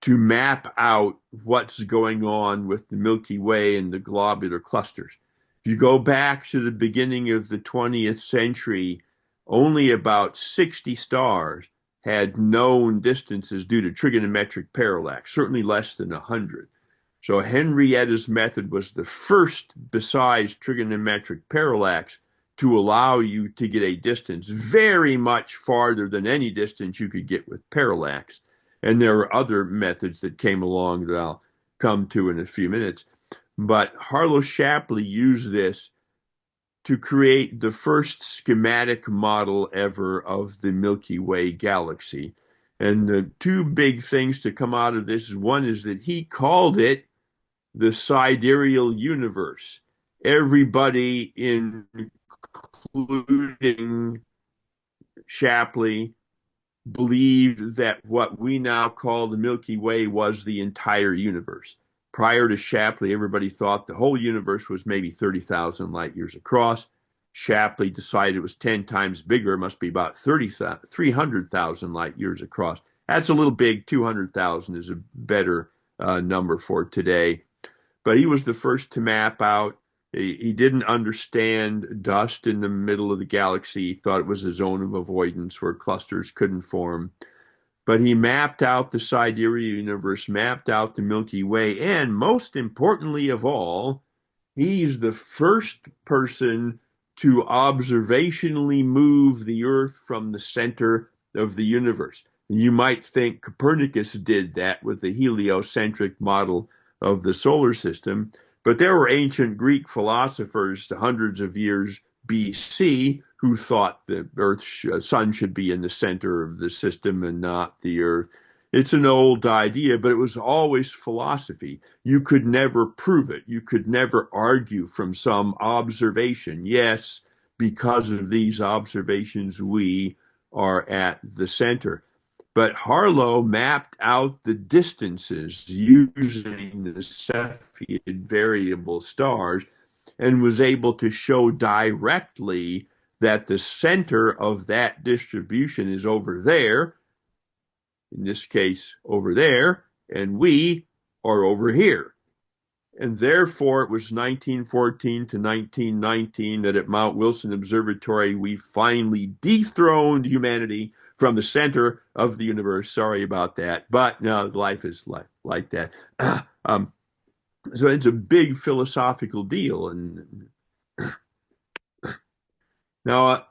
to map out what's going on with the Milky Way and the globular clusters. If you go back to the beginning of the 20th century, only about 60 stars had known distances due to trigonometric parallax, certainly less than 100. So Henrietta's method was the first, besides trigonometric parallax, to allow you to get a distance very much farther than any distance you could get with parallax. And there are other methods that came along that I'll come to in a few minutes. But Harlow Shapley used this to create the first schematic model ever of the Milky Way galaxy. And the two big things to come out of this, one is that he called it the sidereal universe. Everybody, including Shapley, believed that what we now call the Milky Way was the entire universe. Prior to Shapley, everybody thought the whole universe was maybe 30,000 light years across. Shapley decided it was 10 times bigger. It must be about 300,000 light years across. That's a little big. 200,000 is a better number for today. But he was the first to map out. He didn't understand dust in the middle of the galaxy. He thought it was a zone of avoidance where clusters couldn't form. But he mapped out the sidereal universe, mapped out the Milky Way, and most importantly of all, he's the first person to observationally move the Earth from the center of the universe. You might think Copernicus did that with the heliocentric model of the solar system, but there were ancient Greek philosophers hundreds of years BC who thought the sun should be in the center of the system and not the Earth. It's an old idea, but it was always philosophy. You could never prove it. You could never argue from some observation. Yes, because of these observations, we are at the center. But Harlow mapped out the distances using the Cepheid variable stars and was able to show directly that the center of that distribution is over there, in this case over there, and we are over here. And therefore, it was 1914 to 1919 that at Mount Wilson Observatory, we finally dethroned humanity from the center of the universe. Sorry about that, but no, life is like that. So it's a big philosophical deal. And now,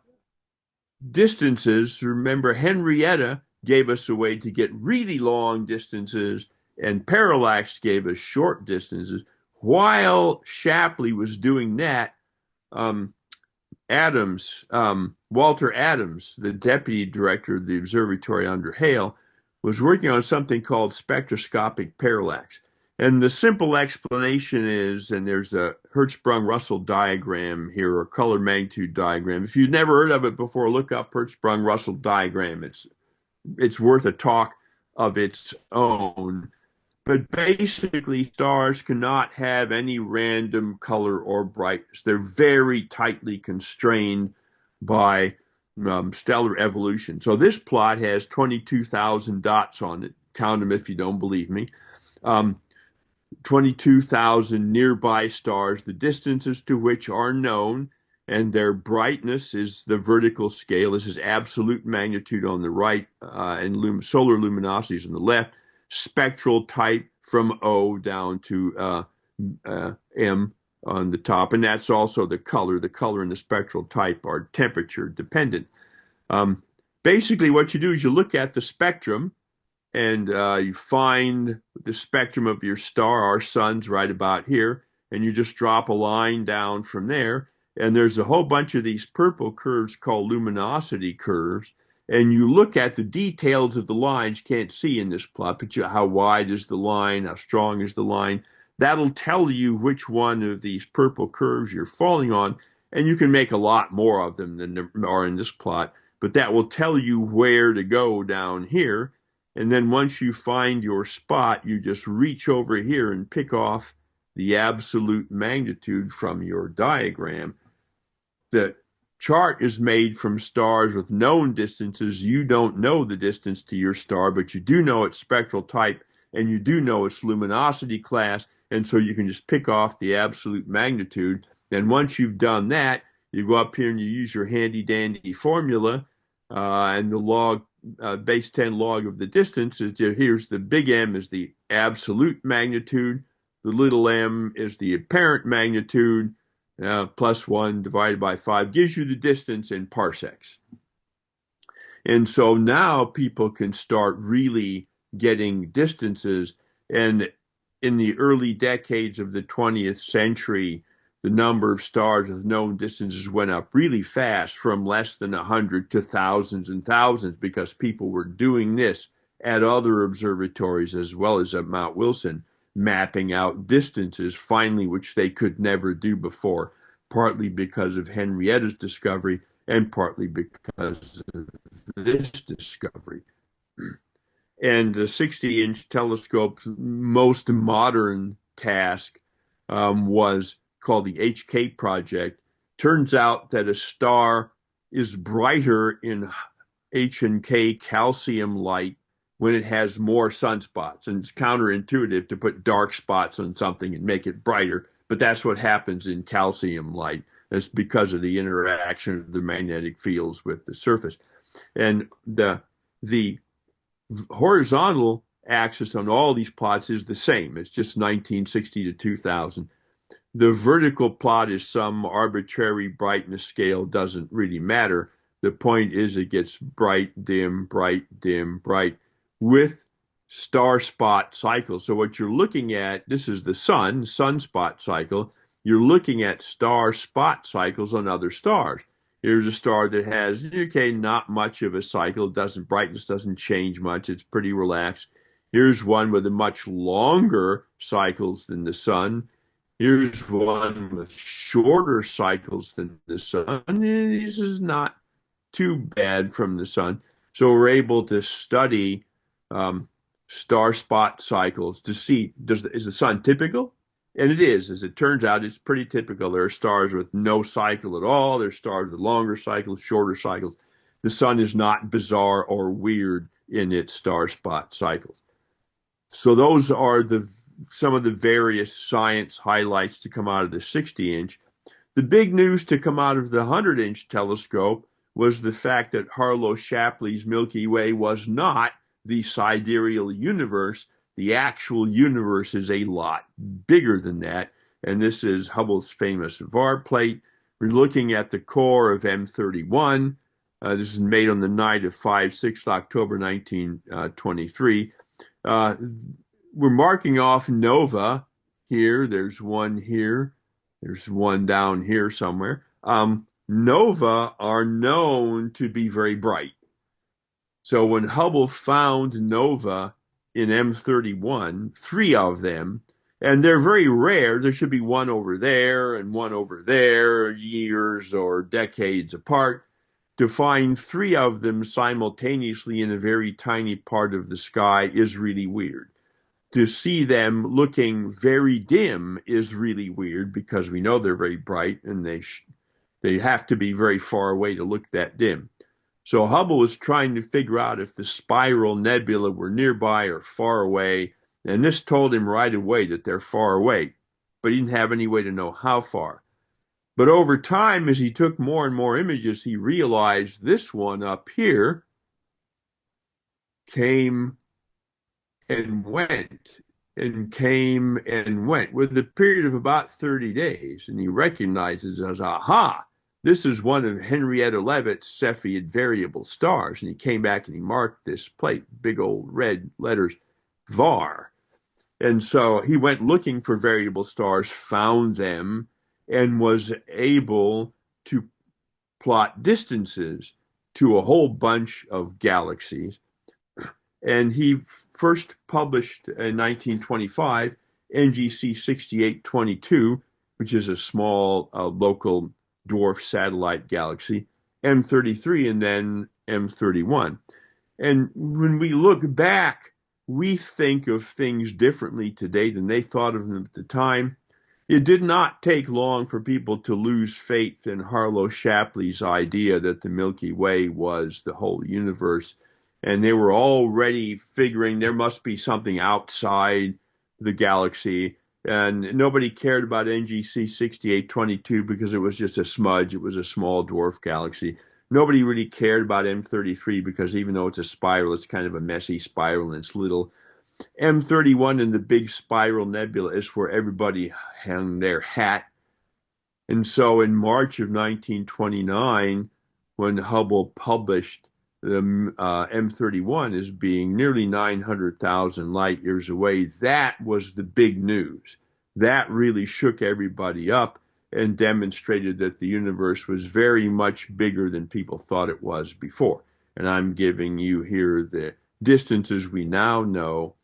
distances, remember, Henrietta gave us a way to get really long distances, and parallax gave us short distances. While Shapley was doing that, Walter Adams, the deputy director of the observatory under Hale, was working on something called spectroscopic parallax. And the simple explanation is, and there's a Hertzsprung-Russell diagram here, or color magnitude diagram. If you've never heard of it before, look up Hertzsprung-Russell diagram. It's worth a talk of its own. But basically, stars cannot have any random color or brightness. They're very tightly constrained by stellar evolution. So this plot has 22,000 dots on it. Count them if you don't believe me. 22,000 nearby stars, the distances to which are known, and their brightness is the vertical scale. This is absolute magnitude on the right, and solar luminosities on the left. Spectral type from O down to M on the top, and that's also the color. The color and the spectral type are temperature dependent. Basically, what you do is you look at the spectrum, and you find the spectrum of your star. Our sun's right about here, and you just drop a line down from there, and there's a whole bunch of these purple curves called luminosity curves. And you look at the details of the lines, you can't see in this plot, but how wide is the line, how strong is the line. That'll tell you which one of these purple curves you're falling on, and you can make a lot more of them than there are in this plot, but that will tell you where to go down here. And then once you find your spot, you just reach over here and pick off the absolute magnitude from your diagram. The chart is made from stars with known distances. You don't know the distance to your star, but you do know its spectral type, and you do know its luminosity class, and so you can just pick off the absolute magnitude. And once you've done that, you go up here and you use your handy-dandy formula, and the log, base 10 log of the distance. Here's the big M is the absolute magnitude, the little m is the apparent magnitude, plus 1 divided by 5 gives you the distance in parsecs. And so now people can start really getting distances. And in the early decades of the 20th century, the number of stars with known distances went up really fast, from less than 100 to thousands and thousands, because people were doing this at other observatories as well as at Mount Wilson, mapping out distances, finally, which they could never do before, partly because of Henrietta's discovery and partly because of this discovery. And the 60-inch telescope's most modern task was called the HK project. Turns out that a star is brighter in H and K calcium light when it has more sunspots. And it's counterintuitive to put dark spots on something and make it brighter, but that's what happens in calcium light. That's because of the interaction of the magnetic fields with the surface. And the horizontal axis on all these plots is the same. It's just 1960 to 2000. The vertical plot is some arbitrary brightness scale, doesn't really matter. The point is it gets bright, dim, bright, dim, bright with star spot cycles. So what you're looking at, this is the sunspot cycle. You're looking at star spot cycles on other stars. Here's a star that has, okay, not much of a cycle. Brightness doesn't change much. It's pretty relaxed. Here's one with a much longer cycles than the sun. Here's one with shorter cycles than the sun. This is not too bad from the sun. So we're able to study star spot cycles to see, is the sun typical? And it is, as it turns out, it's pretty typical. There are stars with no cycle at all. There are stars with longer cycles, shorter cycles. The sun is not bizarre or weird in its star spot cycles. So those are some of the various science highlights to come out of the 60-inch. The big news to come out of the 100-inch telescope was the fact that Harlow Shapley's Milky Way was not the sidereal universe. The actual universe is a lot bigger than that, and this is Hubble's famous Var plate. We're looking at the core of M31. This is made on the night of 6 October 1923. We're marking off nova here. There's one here. There's one down here somewhere. Nova are known to be very bright. So when Hubble found nova in M31, 3 of them, and they're very rare. There should be one over there and one over there, years or decades apart. To find 3 of them simultaneously in a very tiny part of the sky is really weird. To see them looking very dim is really weird because we know they're very bright and they have to be very far away to look that dim. So Hubble was trying to figure out if the spiral nebula were nearby or far away, and this told him right away that they're far away, but he didn't have any way to know how far. But over time, as he took more and more images, he realized this one up here came and went and came and went with a period of about 30 days. And he recognizes as, aha, this is one of Henrietta Leavitt's Cepheid variable stars. And he came back and he marked this plate, big old red letters, VAR. And so he went looking for variable stars, found them, and was able to plot distances to a whole bunch of galaxies. And he first published in 1925 NGC 6822, which is a small local dwarf satellite galaxy, M33, and then M31. And when we look back, we think of things differently today than they thought of them at the time. It did not take long for people to lose faith in Harlow Shapley's idea that the Milky Way was the whole universe. And they were already figuring there must be something outside the galaxy. And nobody cared about NGC 6822 because it was just a smudge. It was a small dwarf galaxy. Nobody really cared about M33 because even though it's a spiral, it's kind of a messy spiral and it's little. M31 and the big spiral nebula is where everybody hung their hat. And so in March of 1929, when Hubble published the M31 as being nearly 900,000 light years away, that was the big news. That really shook everybody up and demonstrated that the universe was very much bigger than people thought it was before. And I'm giving you here the distances we now know.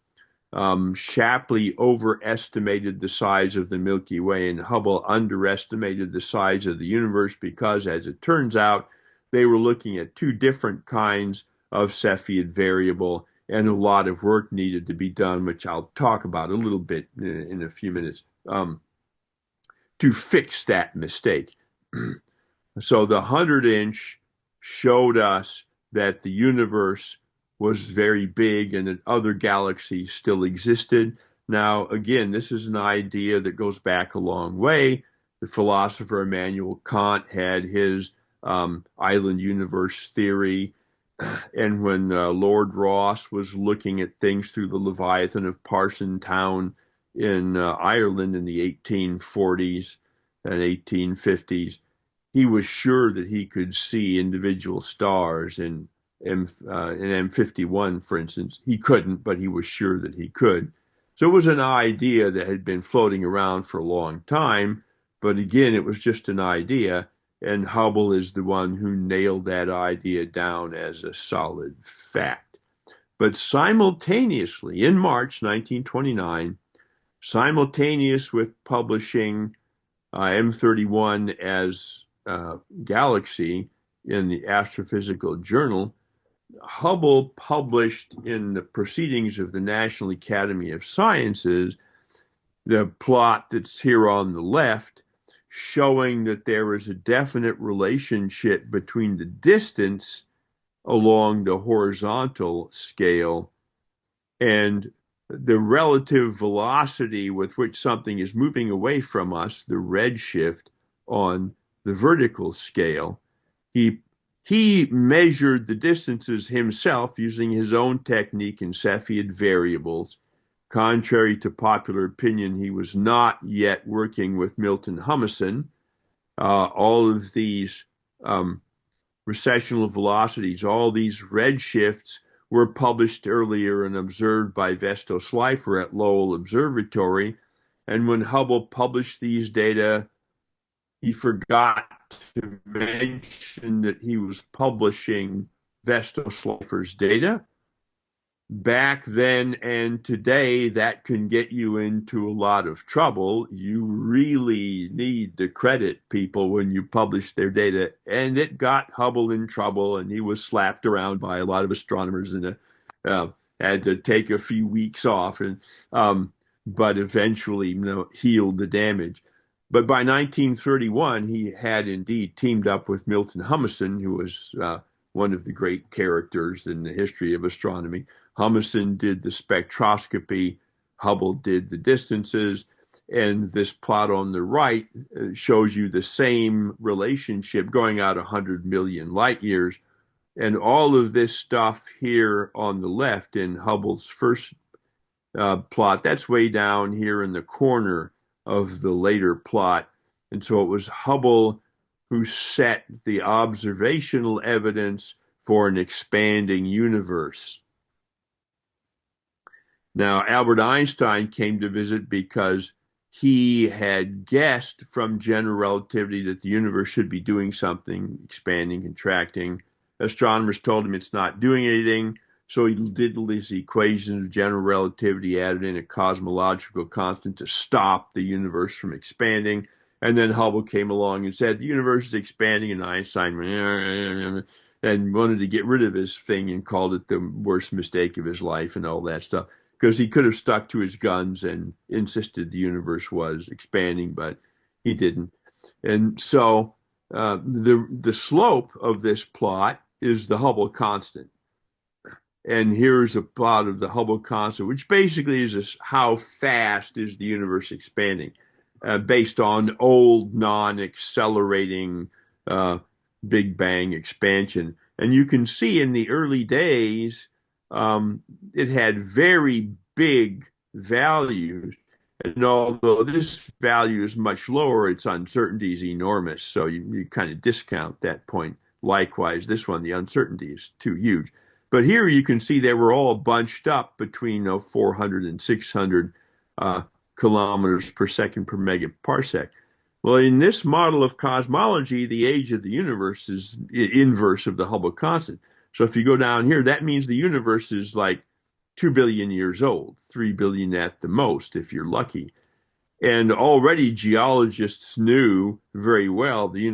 Shapley overestimated the size of the Milky Way and Hubble underestimated the size of the universe because, as it turns out, they were looking at 2 different kinds of Cepheid variable, and a lot of work needed to be done, which I'll talk about a little bit in a few minutes, to fix that mistake. So the 100-inch showed us that the universe was very big and that other galaxies still existed. Now, again, this is an idea that goes back a long way. The philosopher Immanuel Kant had his island universe theory. And when Lord Rosse was looking at things through the Leviathan of Parsonstown in Ireland in the 1840s and 1850s, he was sure that he could see individual stars in M51, for instance. He couldn't, but he was sure that he could. So it was an idea that had been floating around for a long time, but again, it was just an idea, and Hubble is the one who nailed that idea down as a solid fact. But simultaneously, in March 1929, simultaneous with publishing M31 as galaxy in the Astrophysical Journal, Hubble published in the Proceedings of the National Academy of Sciences the plot that's here on the left, showing that there is a definite relationship between the distance along the horizontal scale and the relative velocity with which something is moving away from us, the redshift on the vertical scale. He measured the distances himself using his own technique in Cepheid variables. Contrary to popular opinion, he was not yet working with Milton Humason. All of these recessional velocities, all these redshifts were published earlier and observed by Vesto Slipher at Lowell Observatory. And when Hubble published these data, he forgot to mention that he was publishing Vesto Slipher's data. Back then and today, that can get you into a lot of trouble. You really need to credit people when you publish their data. And it got Hubble in trouble, and he was slapped around by a lot of astronomers and had to take a few weeks off, but eventually healed the damage. But by 1931, he had indeed teamed up with Milton Humason, who was one of the great characters in the history of astronomy. Humason did the spectroscopy, Hubble did the distances, and this plot on the right shows you the same relationship going out 100 million light years. And all of this stuff here on the left in Hubble's first plot, that's way down here in the corner of the later plot. And so it was Hubble who set the observational evidence for an expanding universe. Now, Albert Einstein came to visit because he had guessed from general relativity that the universe should be doing something, expanding, contracting. Astronomers told him it's not doing anything, so he did these equations of general relativity, added in a cosmological constant to stop the universe from expanding. And then Hubble came along and said the universe is expanding, and Einstein and wanted to get rid of his thing and called it the worst mistake of his life and all that stuff. Because he could have stuck to his guns and insisted the universe was expanding, but he didn't. And so the slope of this plot is the Hubble constant. And here's a plot of the Hubble constant, which basically is how fast is the universe expanding, based on old non-accelerating Big Bang expansion. And you can see in the early days, it had very big values. And although this value is much lower, its uncertainty is enormous. So you kind of discount that point. Likewise, this one, the uncertainty is too huge. But here you can see they were all bunched up between 400 and 600 kilometers per second per megaparsec. Well, in this model of cosmology, the age of the universe is inverse of the Hubble constant. So if you go down here, that means the universe is like 2 billion years old, 3 billion at the most, if you're lucky. And already geologists knew very well the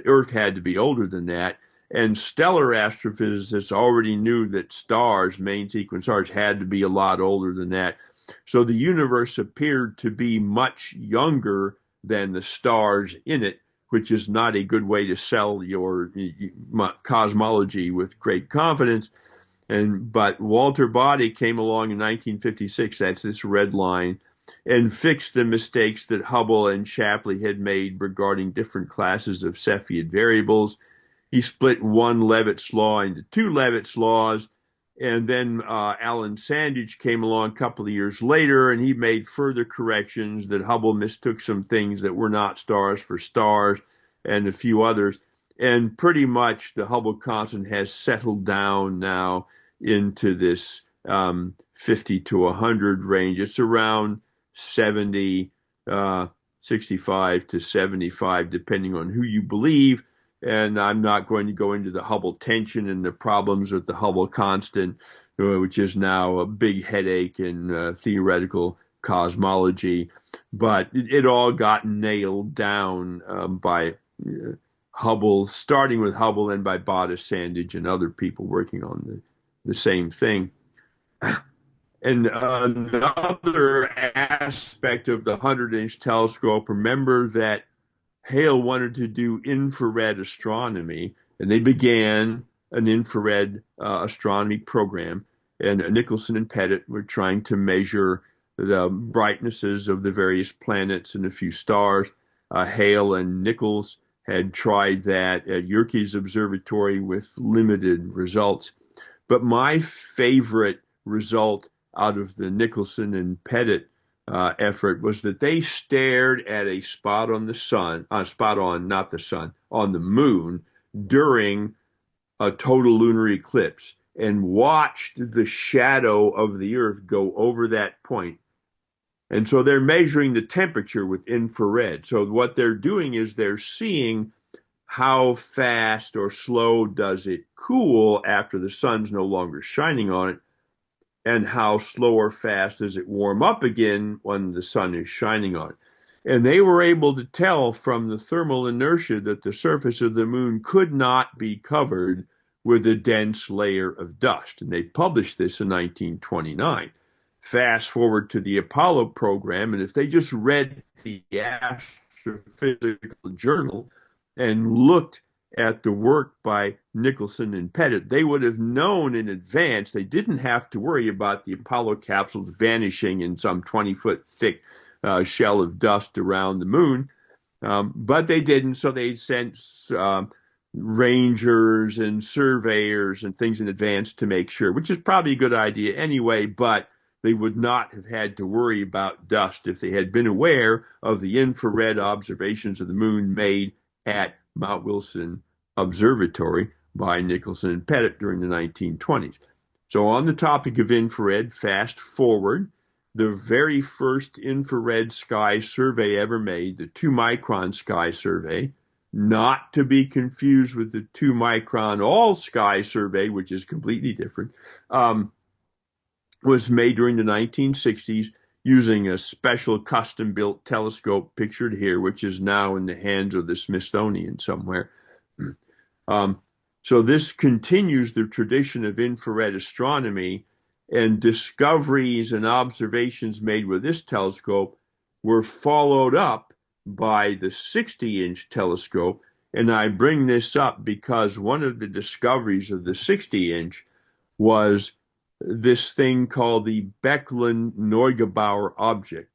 Earth had to be older than that. And stellar astrophysicists already knew that stars, main sequence stars, had to be a lot older than that. So the universe appeared to be much younger than the stars in it, which is not a good way to sell your cosmology with great confidence. But Walter Body came along in 1956, that's this red line, and fixed the mistakes that Hubble and Shapley had made regarding different classes of Cepheid variables. He split one Leavitt's law into two Leavitt's laws, and then Alan Sandage came along a couple of years later, and he made further corrections that Hubble mistook some things that were not stars for stars and a few others. And pretty much the Hubble constant has settled down now into this 50 to 100 range. It's around 70, 65 to 75, depending on who you believe. And I'm not going to go into the Hubble tension and the problems with the Hubble constant, which is now a big headache in theoretical cosmology. But it all got nailed down by Hubble, starting with Hubble and by Bodice, Sandage, and other people working on the same thing. And another aspect of the 100-inch telescope, remember that Hale wanted to do infrared astronomy, and they began an infrared astronomy program. And Nicholson and Pettit were trying to measure the brightnesses of the various planets and a few stars. Hale and Nichols had tried that at Yerkes Observatory with limited results. But my favorite result out of the Nicholson and Pettit effort was that they stared at a spot on the sun, not the sun, on the moon during a total lunar eclipse and watched the shadow of the Earth go over that point. And so they're measuring the temperature with infrared. So what they're doing is they're seeing how fast or slow does it cool after the sun's no longer shining on it, and how slow or fast does it warm up again when the sun is shining on it. And they were able to tell from the thermal inertia that the surface of the moon could not be covered with a dense layer of dust. And they published this in 1929. Fast forward to the Apollo program, and if they just read the Astrophysical Journal and looked at the work by Nicholson and Pettit, they would have known in advance. They didn't have to worry about the Apollo capsules vanishing in some 20-foot thick shell of dust around the moon. But they didn't, so they sent rangers and surveyors and things in advance to make sure, which is probably a good idea anyway, but they would not have had to worry about dust if they had been aware of the infrared observations of the moon made at Mount Wilson Observatory by Nicholson and Pettit during the 1920s. So on the topic of infrared, fast forward, the very first infrared sky survey ever made, the 2-micron sky survey, not to be confused with the 2-micron all sky survey, which is completely different, was made during the 1960s using a special custom-built telescope pictured here, which is now in the hands of the Smithsonian somewhere. So this continues the tradition of infrared astronomy, and discoveries and observations made with this telescope were followed up by the 60-inch telescope. And I bring this up because one of the discoveries of the 60-inch was this thing called the Beckland-Neugebauer object.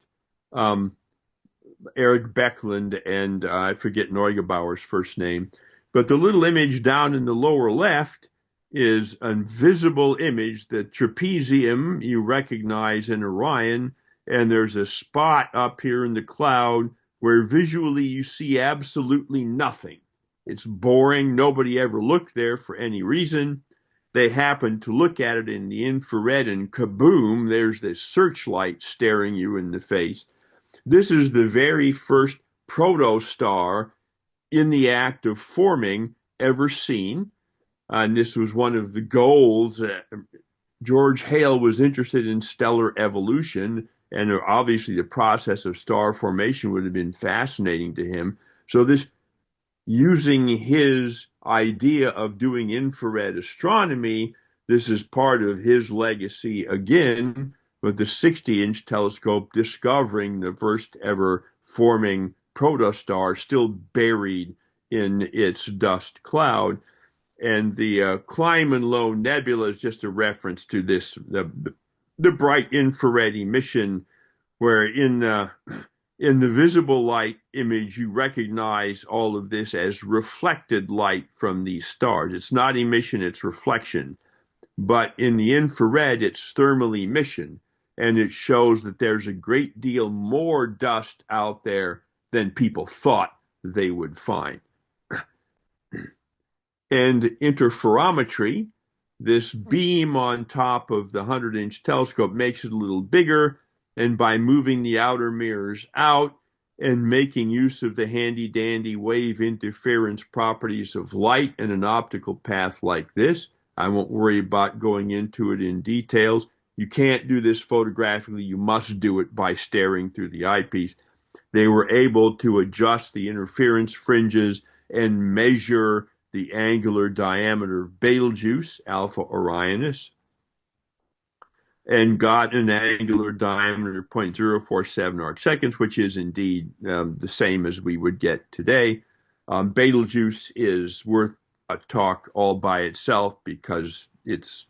Eric Beckland and I forget Neugebauer's first name, but the little image down in the lower left is a visible image, the trapezium you recognize in Orion, and there's a spot up here in the cloud where visually you see absolutely nothing. It's boring. Nobody ever looked there for any reason. They happened to look at it in the infrared, and kaboom, there's this searchlight staring you in the face. This is the very first protostar in the act of forming ever seen. And this was one of the goals. George Hale was interested in stellar evolution, and obviously the process of star formation would have been fascinating to him. So this, using his idea of doing infrared astronomy, this is part of his legacy again, with the 60-inch telescope discovering the first ever forming protostar still buried in its dust cloud. And the Kleiman Low Nebula is just a reference to this, the bright infrared emission, where in the visible light image, you recognize all of this as reflected light from these stars. It's not emission, it's reflection. But in the infrared, it's thermal emission, and it shows that there's a great deal more dust out there than people thought they would find. And interferometry, this beam on top of the 100-inch telescope makes it a little bigger, and by moving the outer mirrors out and making use of the handy-dandy wave interference properties of light and an optical path like this, I won't worry about going into it in details. You can't do this photographically. You must do it by staring through the eyepiece. They were able to adjust the interference fringes and measure the angular diameter of Betelgeuse, Alpha Orionis. and got an angular diameter of 0.047 arc seconds, which is indeed the same as we would get today. Betelgeuse is worth a talk all by itself because it's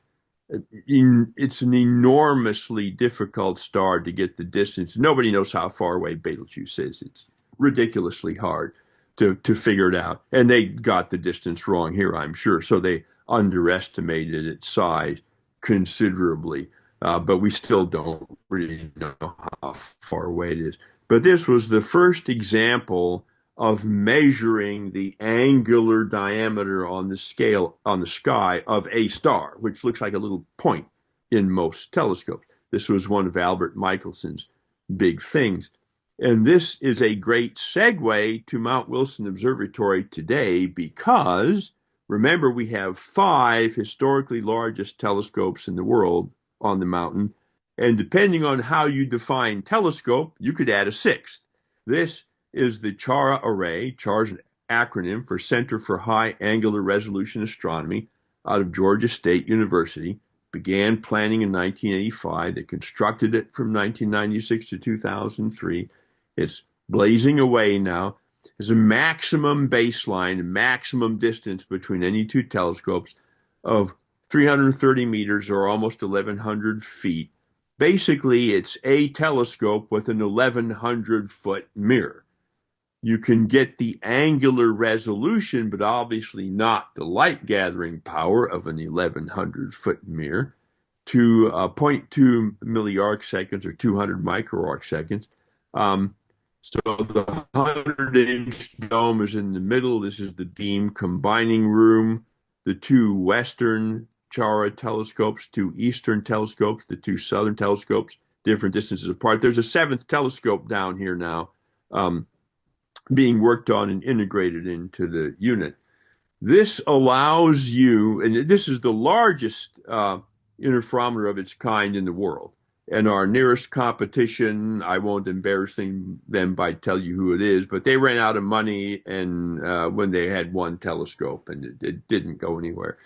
an enormously difficult star to get the distance. Nobody knows how far away Betelgeuse is. It's ridiculously hard to figure it out. And they got the distance wrong here, I'm sure. So they underestimated its size considerably. But we still don't really know how far away it is. But this was the first example of measuring the angular diameter on the scale, on the sky of a star, which looks like a little point in most telescopes. This was one of Albert Michelson's big things. And this is a great segue to Mount Wilson Observatory today because, remember, we have 5 historically largest telescopes in the world on the mountain. And depending on how you define telescope, you could add a 6th. This is the CHARA array. CHARA is an acronym for Center for High Angular Resolution Astronomy out of Georgia State University. Began planning in 1985. They constructed it from 1996 to 2003. It's blazing away now. There's a maximum baseline, a maximum distance between any 2 telescopes of 330 meters or almost 1,100 feet. Basically, it's a telescope with an 1,100-foot mirror. You can get the angular resolution, but obviously not the light-gathering power of an 1,100-foot mirror, to 0.2 milliarc seconds or 200 microarc seconds. So the 100-inch dome is in the middle. This is the beam combining room. The 2 western CHARA telescopes, 2 eastern telescopes, the 2 southern telescopes, different distances apart. There's a 7th telescope down here now being worked on and integrated into the unit. This allows you, and this is the largest interferometer of its kind in the world. And our nearest competition, I won't embarrass them by telling you who it is, but they ran out of money and when they had 1 telescope and it didn't go anywhere.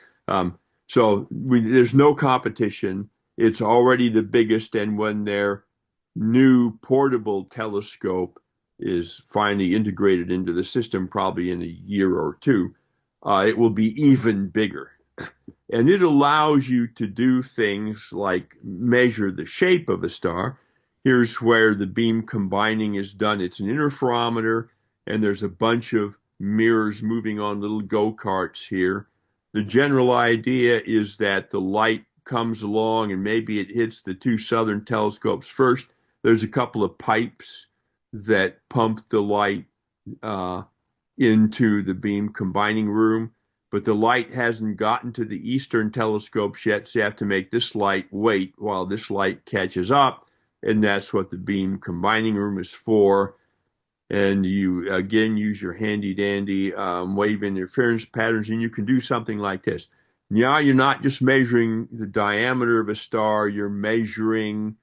So there's no competition. It's already the biggest, and when their new portable telescope is finally integrated into the system, probably in a year or 2, it will be even bigger. And it allows you to do things like measure the shape of a star. Here's where the beam combining is done. It's an interferometer, and there's a bunch of mirrors moving on little go-karts here. The general idea is that the light comes along and maybe it hits the 2 southern telescopes first. There's a couple of pipes that pump the light into the beam combining room, but the light hasn't gotten to the eastern telescopes yet, so you have to make this light wait while this light catches up, and that's what the beam combining room is for. And you, again, use your handy-dandy wave interference patterns, and you can do something like this. Now you're not just measuring the diameter of a star, you're measuring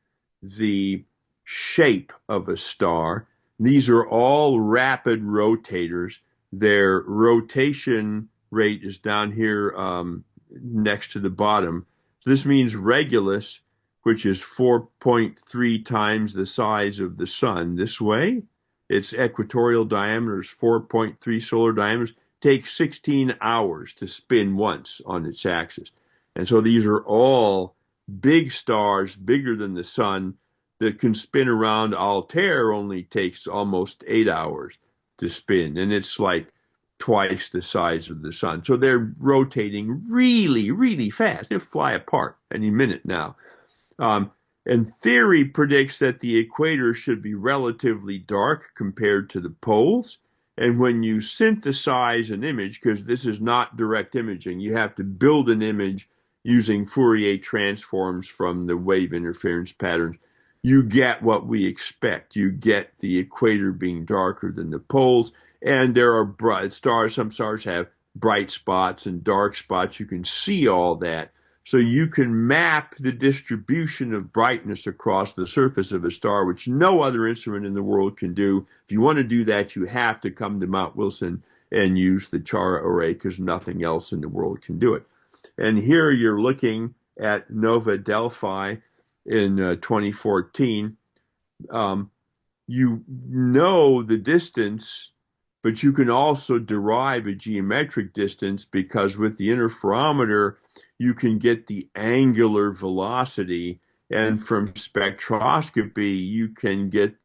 the shape of a star. These are all rapid rotators. Their rotation rate is down here next to the bottom. So this means Regulus, which is 4.3 times the size of the sun this way. Its equatorial diameter is 4.3 solar diameters. Takes 16 hours to spin once on its axis. And so these are all big stars, bigger than the sun, that can spin around. Altair only takes almost 8 hours to spin, and it's like twice the size of the sun. So they're rotating really, really fast. They'll fly apart any minute now. And theory predicts that the equator should be relatively dark compared to the poles. And when you synthesize an image, because this is not direct imaging, you have to build an image using Fourier transforms from the wave interference patterns, you get what we expect. You get the equator being darker than the poles, and there are bright stars. Some stars have bright spots and dark spots. You can see all that. So you can map the distribution of brightness across the surface of a star, which no other instrument in the world can do. If you want to do that, you have to come to Mount Wilson and use the CHARA array, because nothing else in the world can do it. And here you're looking at Nova Delphi, in 2014. You know the distance, but you can also derive a geometric distance because with the interferometer, you can get the angular velocity, and from spectroscopy, you can get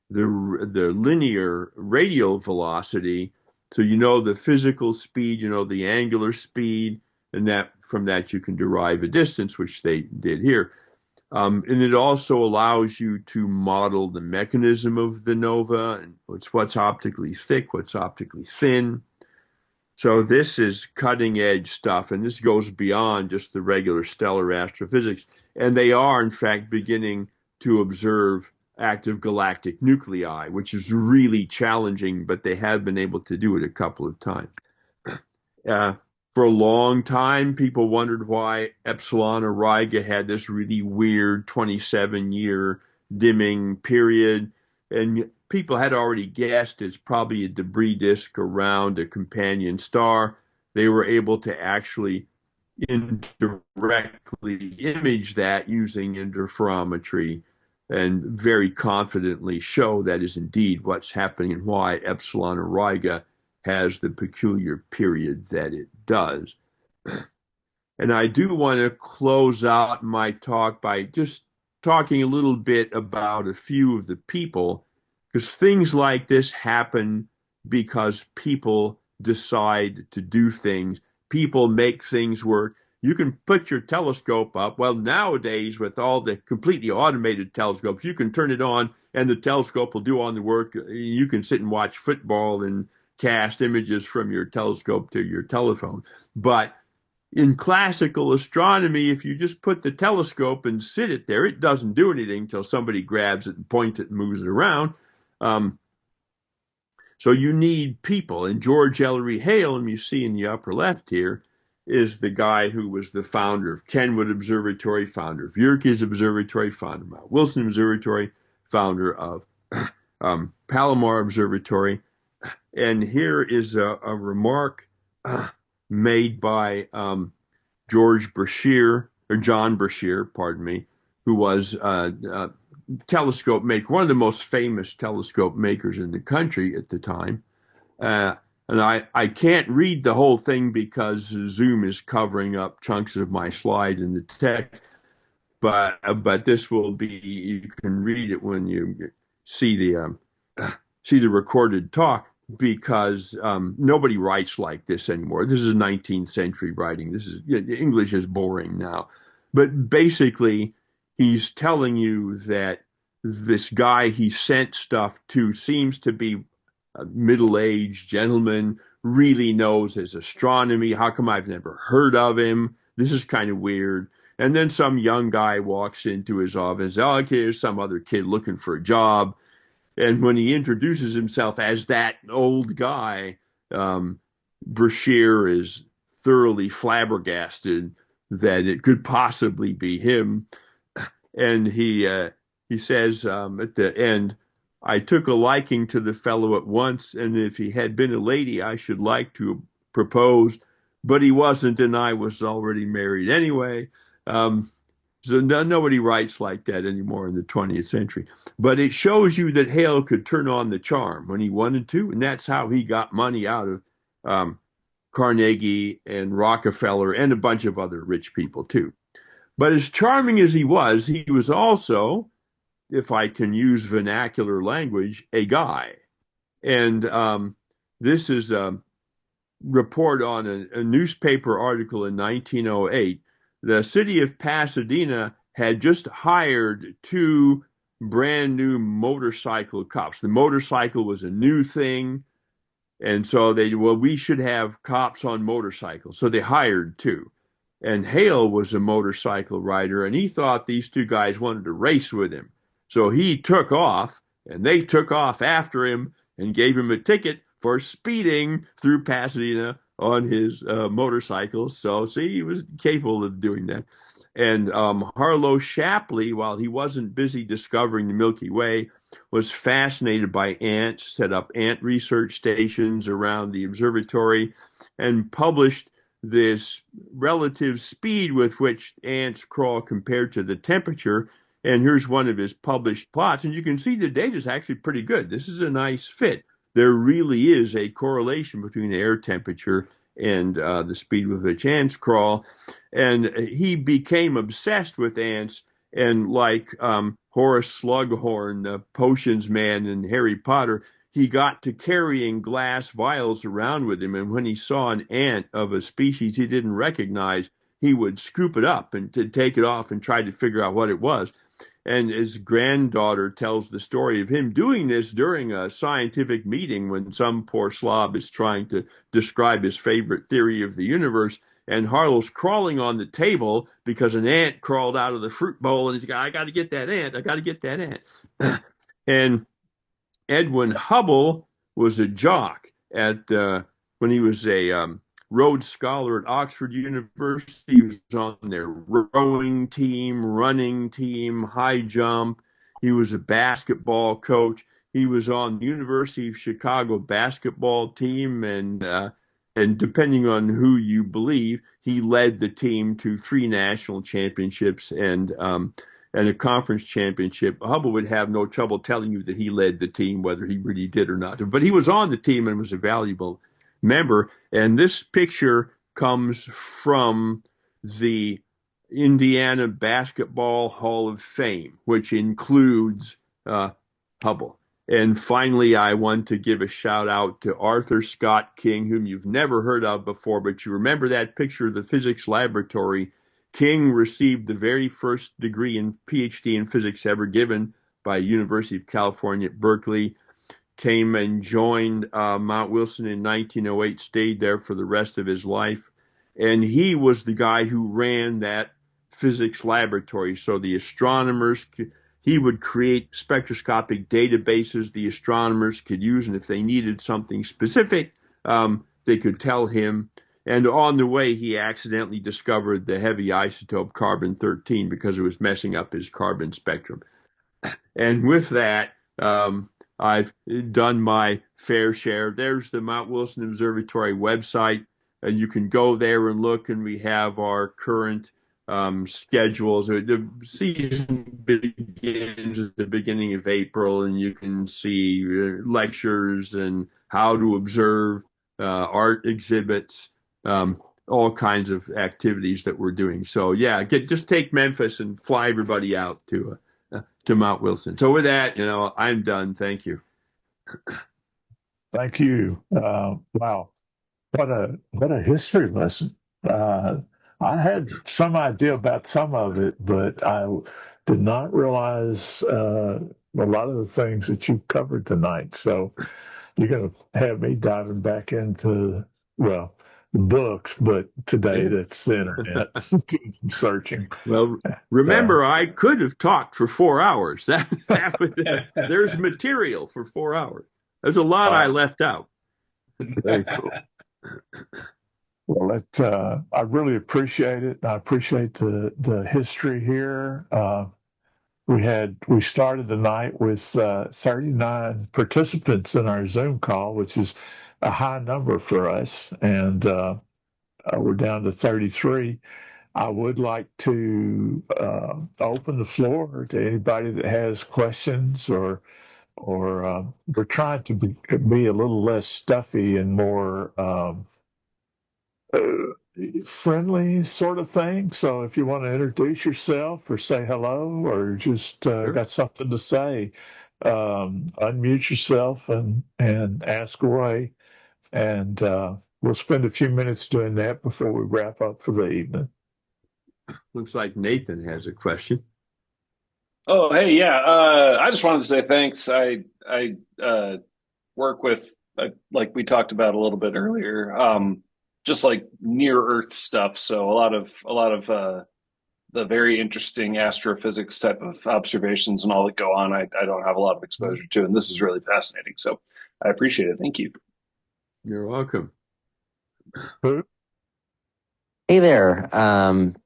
the linear radial velocity. So you know the physical speed, you know the angular speed, and that from that you can derive a distance, which they did here. And it also allows you to model the mechanism of the nova, and what's optically thick, what's optically thin. So this is cutting edge stuff, and this goes beyond just the regular stellar astrophysics. And they are, in fact, beginning to observe active galactic nuclei, which is really challenging, but they have been able to do it a couple of times. For a long time, people wondered why Epsilon Auriga had this really weird 27-year dimming period. And people had already guessed it's probably a debris disk around a companion star. They were able to actually indirectly image that using interferometry and very confidently show that is indeed what's happening and why Epsilon Auriga has the peculiar period that it does. And I do want to close out my talk by just talking a little bit about a few of the people, because things like this happen because people decide to do things. People make things work. You can put your telescope up. Well, nowadays, with all the completely automated telescopes, you can turn it on and the telescope will do all the work. You can sit and watch football and cast images from your telescope to your telephone. But in classical astronomy, if you just put the telescope and sit it there, it doesn't do anything until somebody grabs it and points it and moves it around. So you need people. And George Ellery Hale, and you see in the upper left here, is the guy who was the founder of Kenwood Observatory, founder of Yerkes Observatory, founder of Mount Wilson Observatory, founder of Palomar Observatory. And here is a remark made by John Brashear, pardon me, who was a telescope maker, one of the most famous telescope makers in the country at the time. And I can't read the whole thing because Zoom is covering up chunks of my slide in the text. But this will be, you can read it when you see the recorded talk, because nobody writes like this anymore. This is 19th century writing. English is boring now. But basically, he's telling you that this guy he sent stuff to seems to be a middle-aged gentleman, really knows his astronomy. How come I've never heard of him? This is kind of weird. And then some young guy walks into his office. Oh, okay, here's some other kid looking for a job. And when he introduces himself as that old guy, Brashear is thoroughly flabbergasted that it could possibly be him. And he says at the end, I took a liking to the fellow at once, and if he had been a lady, I should like to have proposed, but he wasn't, and I was already married anyway. So nobody writes like that anymore in the 20th century. But it shows you that Hale could turn on the charm when he wanted to, and that's how he got money out of Carnegie and Rockefeller and a bunch of other rich people too. But as charming as he was also, if I can use vernacular language, a guy. And this is a report on a newspaper article in 1908. The city of Pasadena had just hired 2 brand new motorcycle cops. The motorcycle was a new thing. And so we should have cops on motorcycles. So they hired 2. And Hale was a motorcycle rider, and he thought these 2 guys wanted to race with him. So he took off, and they took off after him and gave him a ticket for speeding through Pasadena on his motorcycle. So, see, he was capable of doing that. And Harlow Shapley, while he wasn't busy discovering the Milky Way, was fascinated by ants, set up ant research stations around the observatory, and published this relative speed with which ants crawl compared to the temperature. And here's one of his published plots, and you can see the data is actually pretty good. This is a nice fit. There really is a correlation between the air temperature and the speed with which ants crawl. And he became obsessed with ants, and like Horace Slughorn, the potions man in Harry Potter, he got to carrying glass vials around with him. And when he saw an ant of a species he didn't recognize, he would scoop it up and to take it off and try to figure out what it was. And his granddaughter tells the story of him doing this during a scientific meeting when some poor slob is trying to describe his favorite theory of the universe. And Harlow's crawling on the table because an ant crawled out of the fruit bowl, and he's got, I got to get that ant. I got to get that ant. And Edwin Hubble was a jock at when he was a Rhodes Scholar at Oxford University. He was on their rowing team, running team, high jump. He was a basketball coach. He was on the University of Chicago basketball team, and depending on who you believe, he led the team to 3 national championships and a conference championship. Hubble would have no trouble telling you that he led the team, whether he really did or not. But he was on the team and was a valuable member. And this picture comes from the Indiana Basketball Hall of Fame, which includes Hubble. And finally, I want to give a shout out to Arthur Scott King, whom you've never heard of before, but you remember that picture of the physics laboratory. King received the very first degree in PhD in physics ever given by University of California at Berkeley. Came and joined Mount Wilson in 1908, stayed there for the rest of his life. And he was the guy who ran that physics laboratory. So the astronomers, he would create spectroscopic databases the astronomers could use. And if they needed something specific, they could tell him. And on the way, he accidentally discovered the heavy isotope carbon-13 because it was messing up his carbon spectrum. And with that, I've done my fair share. There's the Mount Wilson Observatory website, and you can go there and look, and we have our current schedules. The season begins at the beginning of April, and you can see lectures and how to observe, art exhibits, all kinds of activities that we're doing. So yeah, just take Memphis and fly everybody out to Mount Wilson. So with that, I'm done. Thank you. Thank you. Wow, what a history lesson. I had some idea about some of it, but I did not realize a lot of the things that you covered tonight. So you're going to have me diving back into, well, the books, but today that's the internet, searching. Well, remember, I could have talked for 4 hours. There's material for 4 hours. There's a lot I left out. Very cool. Well, I really appreciate it. I appreciate the history here. We started the night with 39 participants in our Zoom call, which is a high number for us, and we're down to 33. I would like to open the floor to anybody that has questions, or we're trying to be a little less stuffy and more friendly sort of thing. So if you want to introduce yourself or say hello or just got something to say, unmute yourself and ask away. And we'll spend a few minutes doing that before we wrap up for the evening. Looks like Nathan has a question. Oh, hey, yeah. I just wanted to say thanks. I work with, like we talked about a little bit earlier, just like near Earth stuff. So a lot of the very interesting astrophysics type of observations and all that go on, I don't have a lot of exposure to, and this is really fascinating. So I appreciate it. Thank you. You're welcome. Hey there.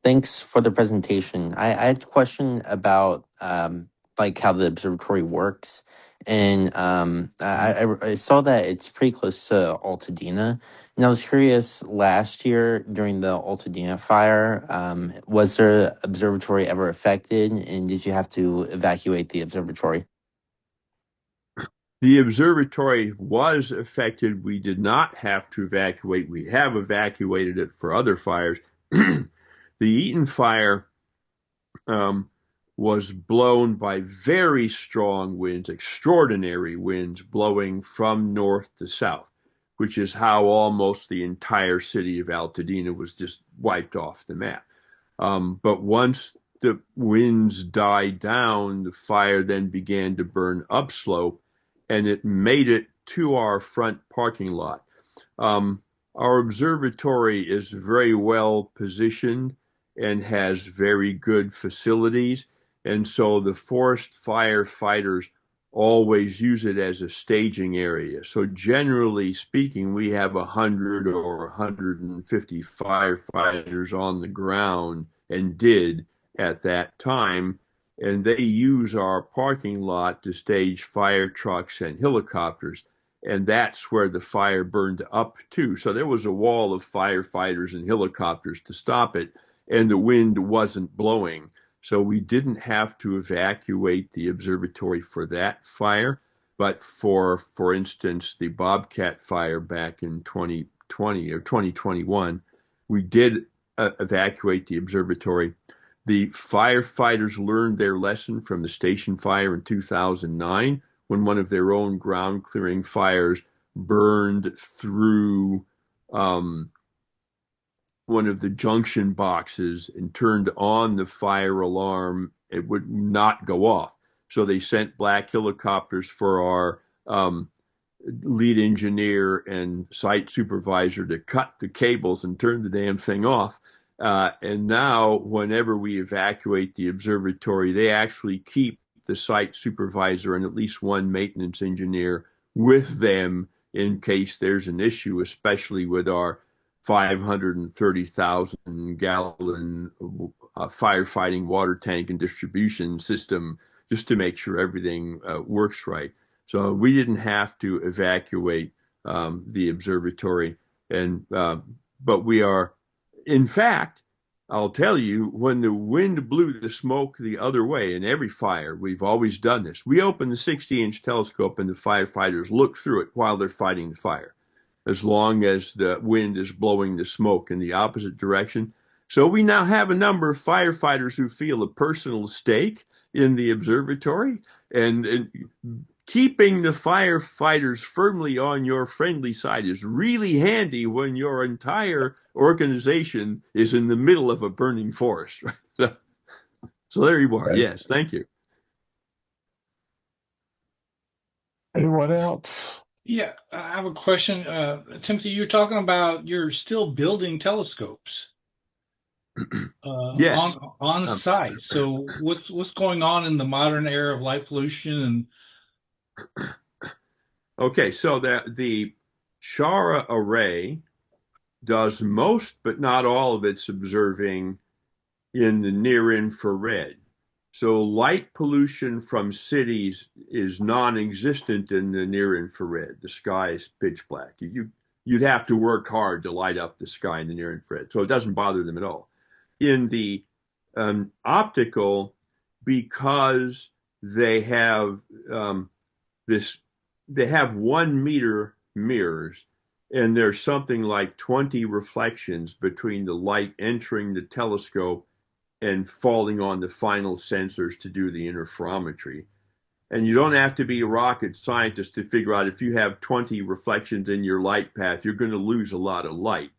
Thanks for the presentation. I had a question about like how the observatory works. And I saw that it's pretty close to Altadena. And I was curious, last year during the Altadena fire, was their observatory ever affected? And did you have to evacuate the observatory? The observatory was affected. We did not have to evacuate. We have evacuated it for other fires. The Eaton fire was blown by very strong winds, extraordinary winds blowing from north to south, which is how almost the entire city of Altadena was just wiped off the map. But once the winds died down, the fire then began to burn upslope, and it made it to our front parking lot. Our observatory is very well positioned and has very good facilities. And so the forest firefighters always use it as a staging area. So generally speaking, we have 100 or 150 firefighters on the ground, and did at that time. And they use our parking lot to stage fire trucks and helicopters. And that's where the fire burned up to. So there was a wall of firefighters and helicopters to stop it, and the wind wasn't blowing. So we didn't have to evacuate the observatory for that fire. But for instance, the Bobcat fire back in 2020 or 2021, we did evacuate the observatory. The firefighters learned their lesson from the station fire in 2009, when one of their own ground clearing fires burned through one of the junction boxes and turned on the fire alarm. It would not go off. So they sent black helicopters for our lead engineer and site supervisor to cut the cables and turn the damn thing off. And now whenever we evacuate the observatory, they actually keep the site supervisor and at least one maintenance engineer with them in case there's an issue, especially with our 530,000 gallon firefighting water tank and distribution system, just to make sure everything works right. So we didn't have to evacuate the observatory, but we are, in fact, I'll tell you, when the wind blew the smoke the other way in every fire, we've always done this. We open the 60-inch telescope and the firefighters look through it while they're fighting the fire, as long as the wind is blowing the smoke in the opposite direction. So we now have a number of firefighters who feel a personal stake in the observatory, and keeping the firefighters firmly on your friendly side is really handy when your entire organization is in the middle of a burning forest. So there you are. Right. Yes, thank you. Anyone else? Yeah, I have a question. Timothy, you're talking about you're still building telescopes Yes. on site. So what's going on in the modern era of light pollution? And Okay, so the Shara array does most but not all of its observing in the near infrared. So light pollution from cities is non-existent in the near infrared. The sky is pitch black. You'd have to work hard to light up the sky in the near infrared. So it doesn't bother them at all. In the optical, because they have they have 1 meter mirrors, and there's something like 20 reflections between the light entering the telescope and falling on the final sensors to do the interferometry. And you don't have to be a rocket scientist to figure out if you have 20 reflections in your light path, you're going to lose a lot of light.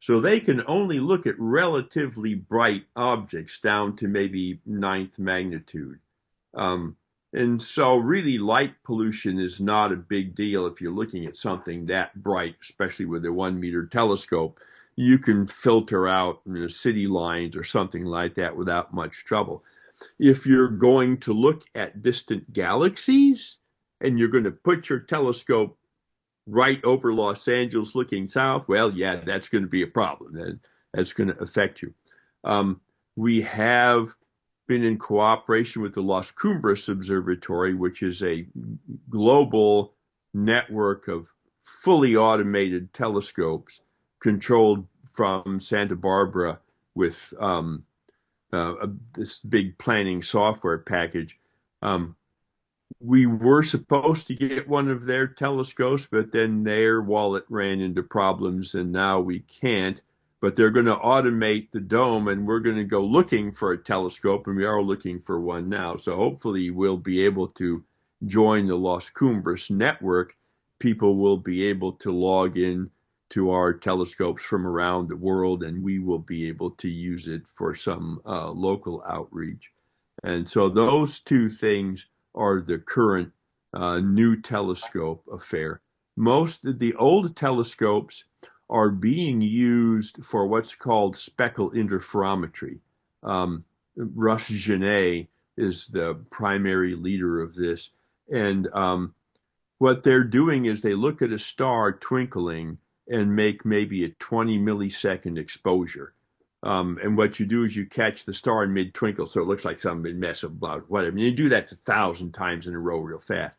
So they can only look at relatively bright objects down to maybe 9th magnitude. And so really light pollution is not a big deal if you're looking at something that bright, especially with a 1 meter telescope. You can filter out city lines or something like that without much trouble. If you're going to look at distant galaxies and you're going to put your telescope right over Los Angeles looking south, well, yeah, that's going to be a problem. That's going to affect you. We have been in cooperation with the Las Cumbres Observatory, which is a global network of fully automated telescopes controlled from Santa Barbara with this big planning software package. We were supposed to get one of their telescopes, but then their wallet ran into problems, and now we can't. But they're going to automate the dome, and we're going to go looking for a telescope, and we are looking for one now. So hopefully we'll be able to join the Las Cumbres network. People will be able to log in to our telescopes from around the world, and we will be able to use it for some local outreach. And so those two things are the current new telescope affair. Most of the old telescopes are being used for what's called speckle interferometry. Russ Genet is the primary leader of this. And what they're doing is they look at a star twinkling and make maybe a 20 millisecond exposure. And what you do is you catch the star in mid-twinkle, so it looks like some big mess of blood, whatever. And you do that 1,000 times in a row real fast.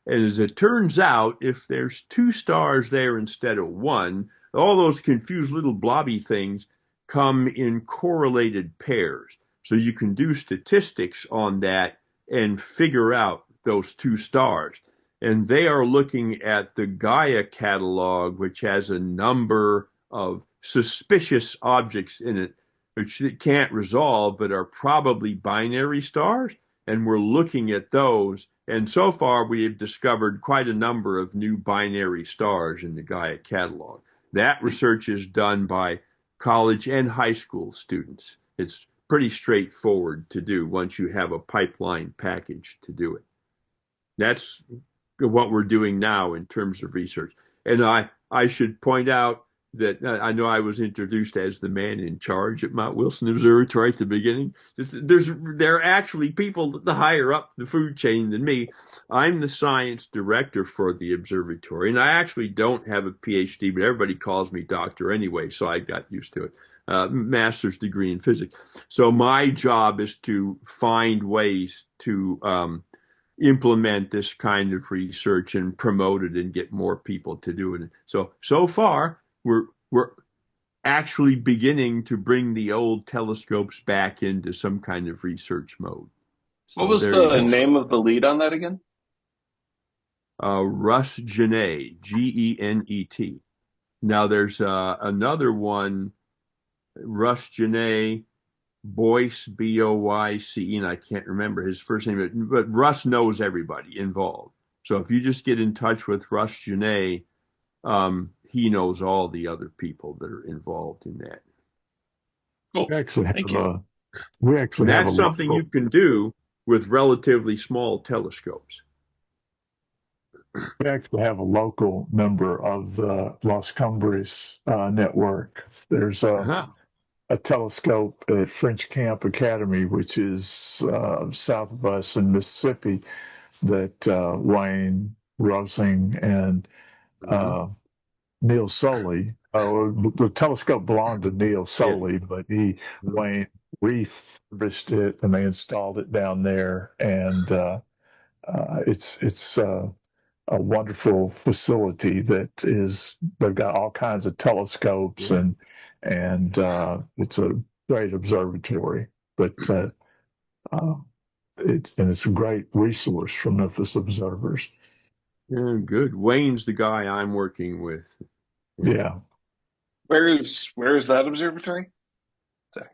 And as it turns out, if there's two stars there instead of one, all those confused little blobby things come in correlated pairs. So you can do statistics on that and figure out those two stars. And they are looking at the Gaia catalog, which has a number of suspicious objects in it, which it can't resolve, but are probably binary stars. And we're looking at those. And so far, we have discovered quite a number of new binary stars in the Gaia catalog. That research is done by college and high school students. It's pretty straightforward to do once you have a pipeline package to do it. That's what we're doing now in terms of research. And I should point out that I know I was introduced as the man in charge at Mount Wilson Observatory at the beginning. There are actually people higher up the food chain than me. I'm the science director for the observatory, and I actually don't have a PhD, but everybody calls me doctor anyway, so I got used to it. Master's degree in physics. So my job is to find ways to implement this kind of research and promote it and get more people to do it. So far, we're actually beginning to bring the old telescopes back into some kind of research mode. So what was the name of the lead on that again? Russ Genet, Genet. Now there's another one, Russ Genet, Boyce, Boyce, and I can't remember his first name, but Russ knows everybody involved. So if you just get in touch with Russ Genet, he knows all the other people that are involved in that. Cool. We actually Thank you. That's something you can do with relatively small telescopes. We actually have a local member of the Las Cumbres network. There's a telescope at French Camp Academy, which is south of us in Mississippi, that Wayne Rosing and Neil Soley. The telescope belonged to Neil Soley, but Wayne refurbished it and they installed it down there, and it's a wonderful facility they've got all kinds of telescopes and it's a great observatory, but it's a great resource for Memphis observers. Yeah, good. Wayne's the guy I'm working with. Yeah. Where is that observatory? Sorry.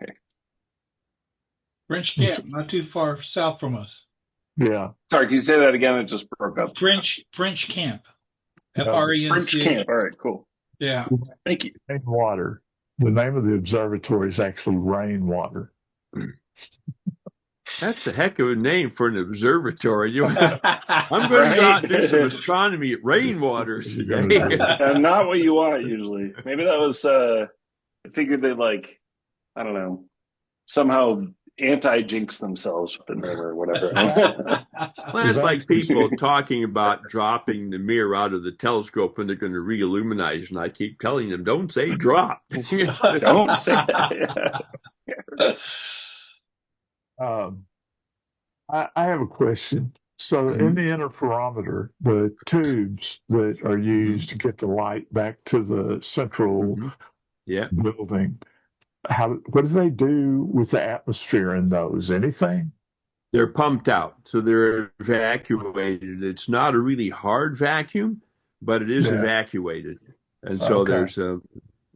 French Camp, not too far south from us. Yeah. Sorry, can you say that again? It just broke up. French Camp. FRENCH. French Camp. All right, cool. Yeah. Thank you. Rainwater. The name of the observatory is actually Rainwater. That's a heck of a name for an observatory. I'm going to go out and do some astronomy at Rainwater today. Not what you want usually. Maybe that was. I figured they'd I don't know, somehow anti-jinx themselves with the name or whatever. Well, it's like people talking about dropping the mirror out of the telescope when they're going to re-illuminize, and I keep telling them, don't say drop. Don't say that. Um, I have a question. So, in Mhm. the interferometer, the tubes that are Mhm. used to get the light back to the central Mhm. Yeah. building, what do they do with the atmosphere in those? Anything? They're pumped out, so they're evacuated. It's not a really hard vacuum, but it is Yeah. evacuated. And so Okay. there's a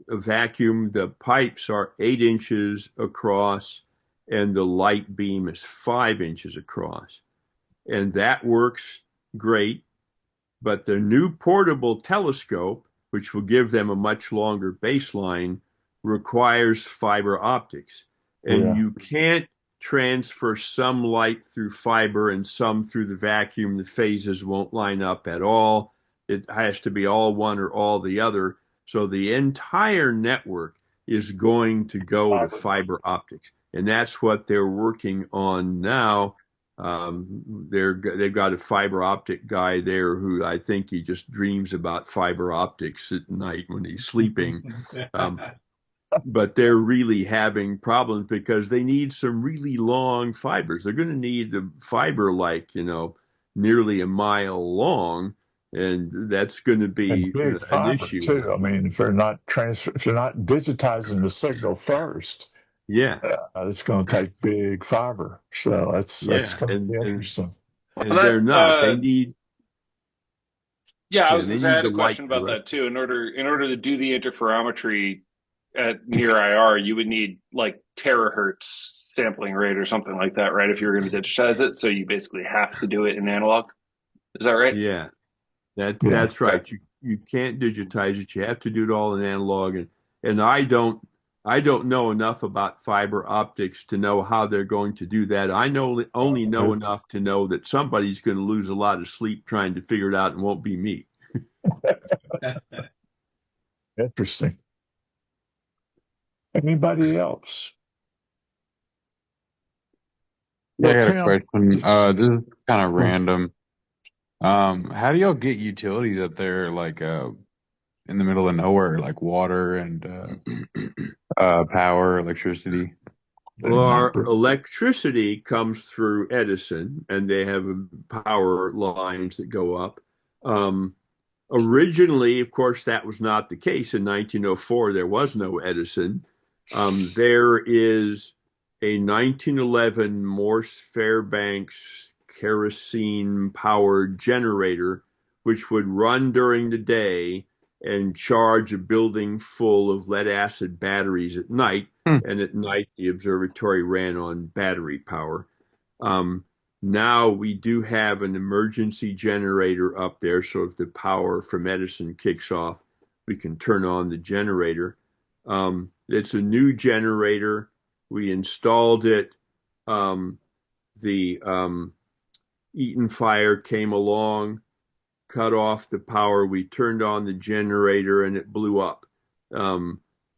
vacuum. The pipes are 8 inches across, and the light beam is 5 inches across. And that works great. But the new portable telescope, which will give them a much longer baseline, requires fiber optics. And Yeah. you can't transfer some light through fiber and some through the vacuum. The phases won't line up at all. It has to be all one or all the other. So the entire network is going to go to Fiber. fiber optics. And that's what they're working on now. They've got a fiber optic guy there who I think he just dreams about fiber optics at night when he's sleeping. Um, but they're really having problems because they need some really long fibers. They're going to need a fiber like, nearly a mile long, and that's going to And be big an fiber issue. too. I mean, if you're not digitizing the signal first, Yeah, it's going to take big fiber. So that's yeah, going to and be and interesting. Well, and they're not. yeah, I was They gonna say I need had the a question light about direct. that too. In order to do the interferometry at near IR, you would need like terahertz sampling rate or something like that, right? If you were going to digitize it, so you basically have to do it in analog. Is that right? Yeah, Yeah. that's right. You can't digitize it. You have to do it all in analog, and I don't know enough about fiber optics to know how they're going to do that. I only know enough to know that somebody's going to lose a lot of sleep trying to figure it out, and won't be me. Interesting. Anybody else? Yeah, I Well, got a Tim, question. This is kind of random. How do y'all get utilities up there, like in the middle of nowhere, like water and power, electricity? Well, our electricity comes through Edison, and they have power lines that go up. Um, Originally, of course, that was not the case. In 1904, there was no Edison. There is a 1911 Morse Fairbanks kerosene powered generator, which would run during the day and charge a building full of lead acid batteries at night. Hmm. And at night, the observatory ran on battery power. Um, Now we do have an emergency generator up there, so if the power from Edison kicks off, we can turn on the generator. It's a new generator. We installed it. The Eaton fire came along, cut off the power. We turned on the generator and it blew up.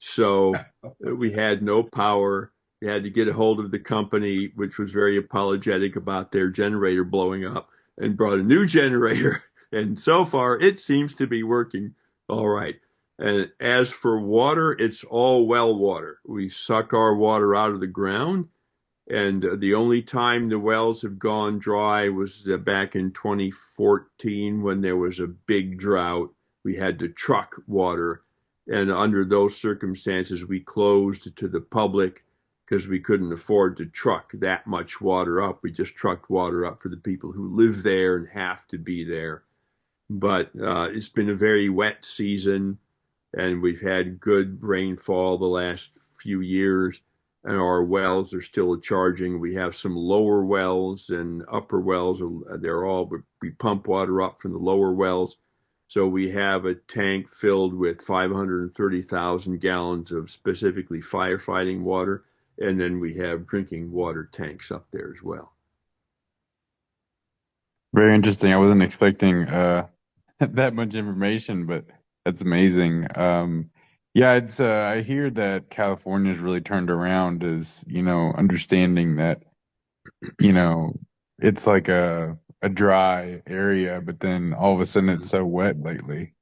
So we had no power. We had to get a hold of the company, which was very apologetic about their generator blowing up, and brought a new generator. And so far, it seems to be working all right. And as for water, it's all well water. We suck our water out of the ground, and the only time the wells have gone dry was back in 2014 when there was a big drought. We had to truck water. And under those circumstances, we closed to the public because we couldn't afford to truck that much water up. We just trucked water up for the people who live there and have to be there. But it's been a very wet season, and we've had good rainfall the last few years, and our wells are still charging. We have some lower wells and upper wells. We pump water up from the lower wells. So we have a tank filled with 530,000 gallons of specifically firefighting water, and then we have drinking water tanks up there as well. Very interesting. I wasn't expecting that much information, but that's amazing. Yeah, it's I hear that California's really turned around as, understanding that, it's like a dry area, but then all of a sudden it's so wet lately.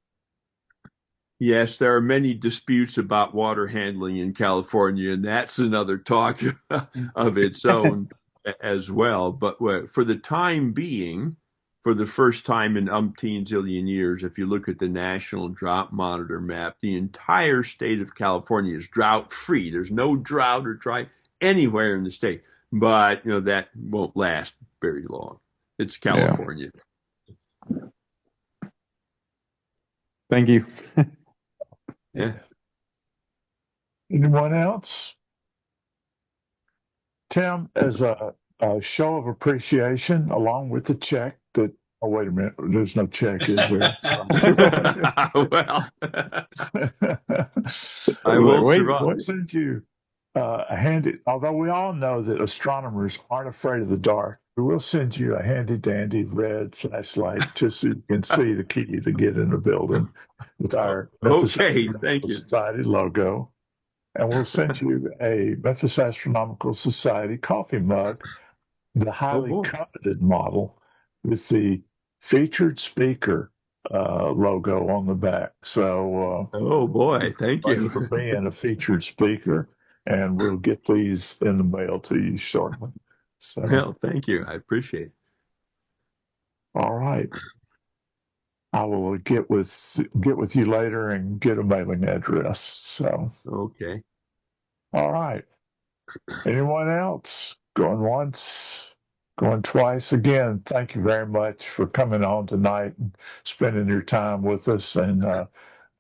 Yes, there are many disputes about water handling in California, and that's another talk of its own. as well. But for the time being, for the first time in umpteen zillion years, if you look at the National Drought Monitor map, the entire state of California is drought free. There's no drought or dry anywhere in the state. But that won't last very long. It's California. Thank you. Yeah. Anyone else? Tim, as a show of appreciation, along with the check that, oh, wait a minute, there's no check, is there? Well, I will survive. We'll send you a handy, although we all know that astronomers aren't afraid of the dark, we will send you a handy dandy red flashlight just so you can see the key to get in the building with our Okay, thank you. Society logo. And we'll send you a Memphis Astronomical Society coffee mug, the highly coveted model with the featured speaker logo on the back. So, oh boy, thank you for being a featured speaker, and we'll get these in the mail to you shortly. So, well, thank you. I appreciate it. All right. I will get with you later and get a mailing address. So, okay. All right. Anyone else? Going once, going twice. Again, thank you very much for coming on tonight and spending your time with us. And it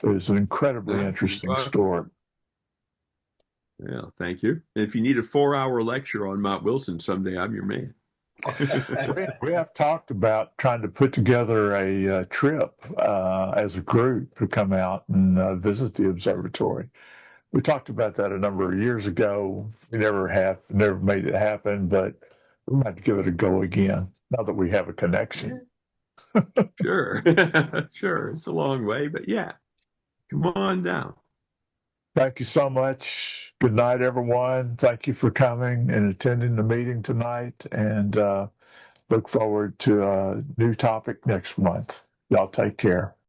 was an incredibly interesting story. Well, thank you. If you need a 4-hour lecture on Mount Wilson someday, I'm your man. We have talked about trying to put together a trip as a group to come out and visit the observatory. We talked about that a number of years ago. We never made it happen, but we might give it a go again now that we have a connection. Sure. Sure. It's a long way, but yeah, come on down. Thank you so much. Good night, everyone. Thank you for coming and attending the meeting tonight, and look forward to a new topic next month. Y'all take care.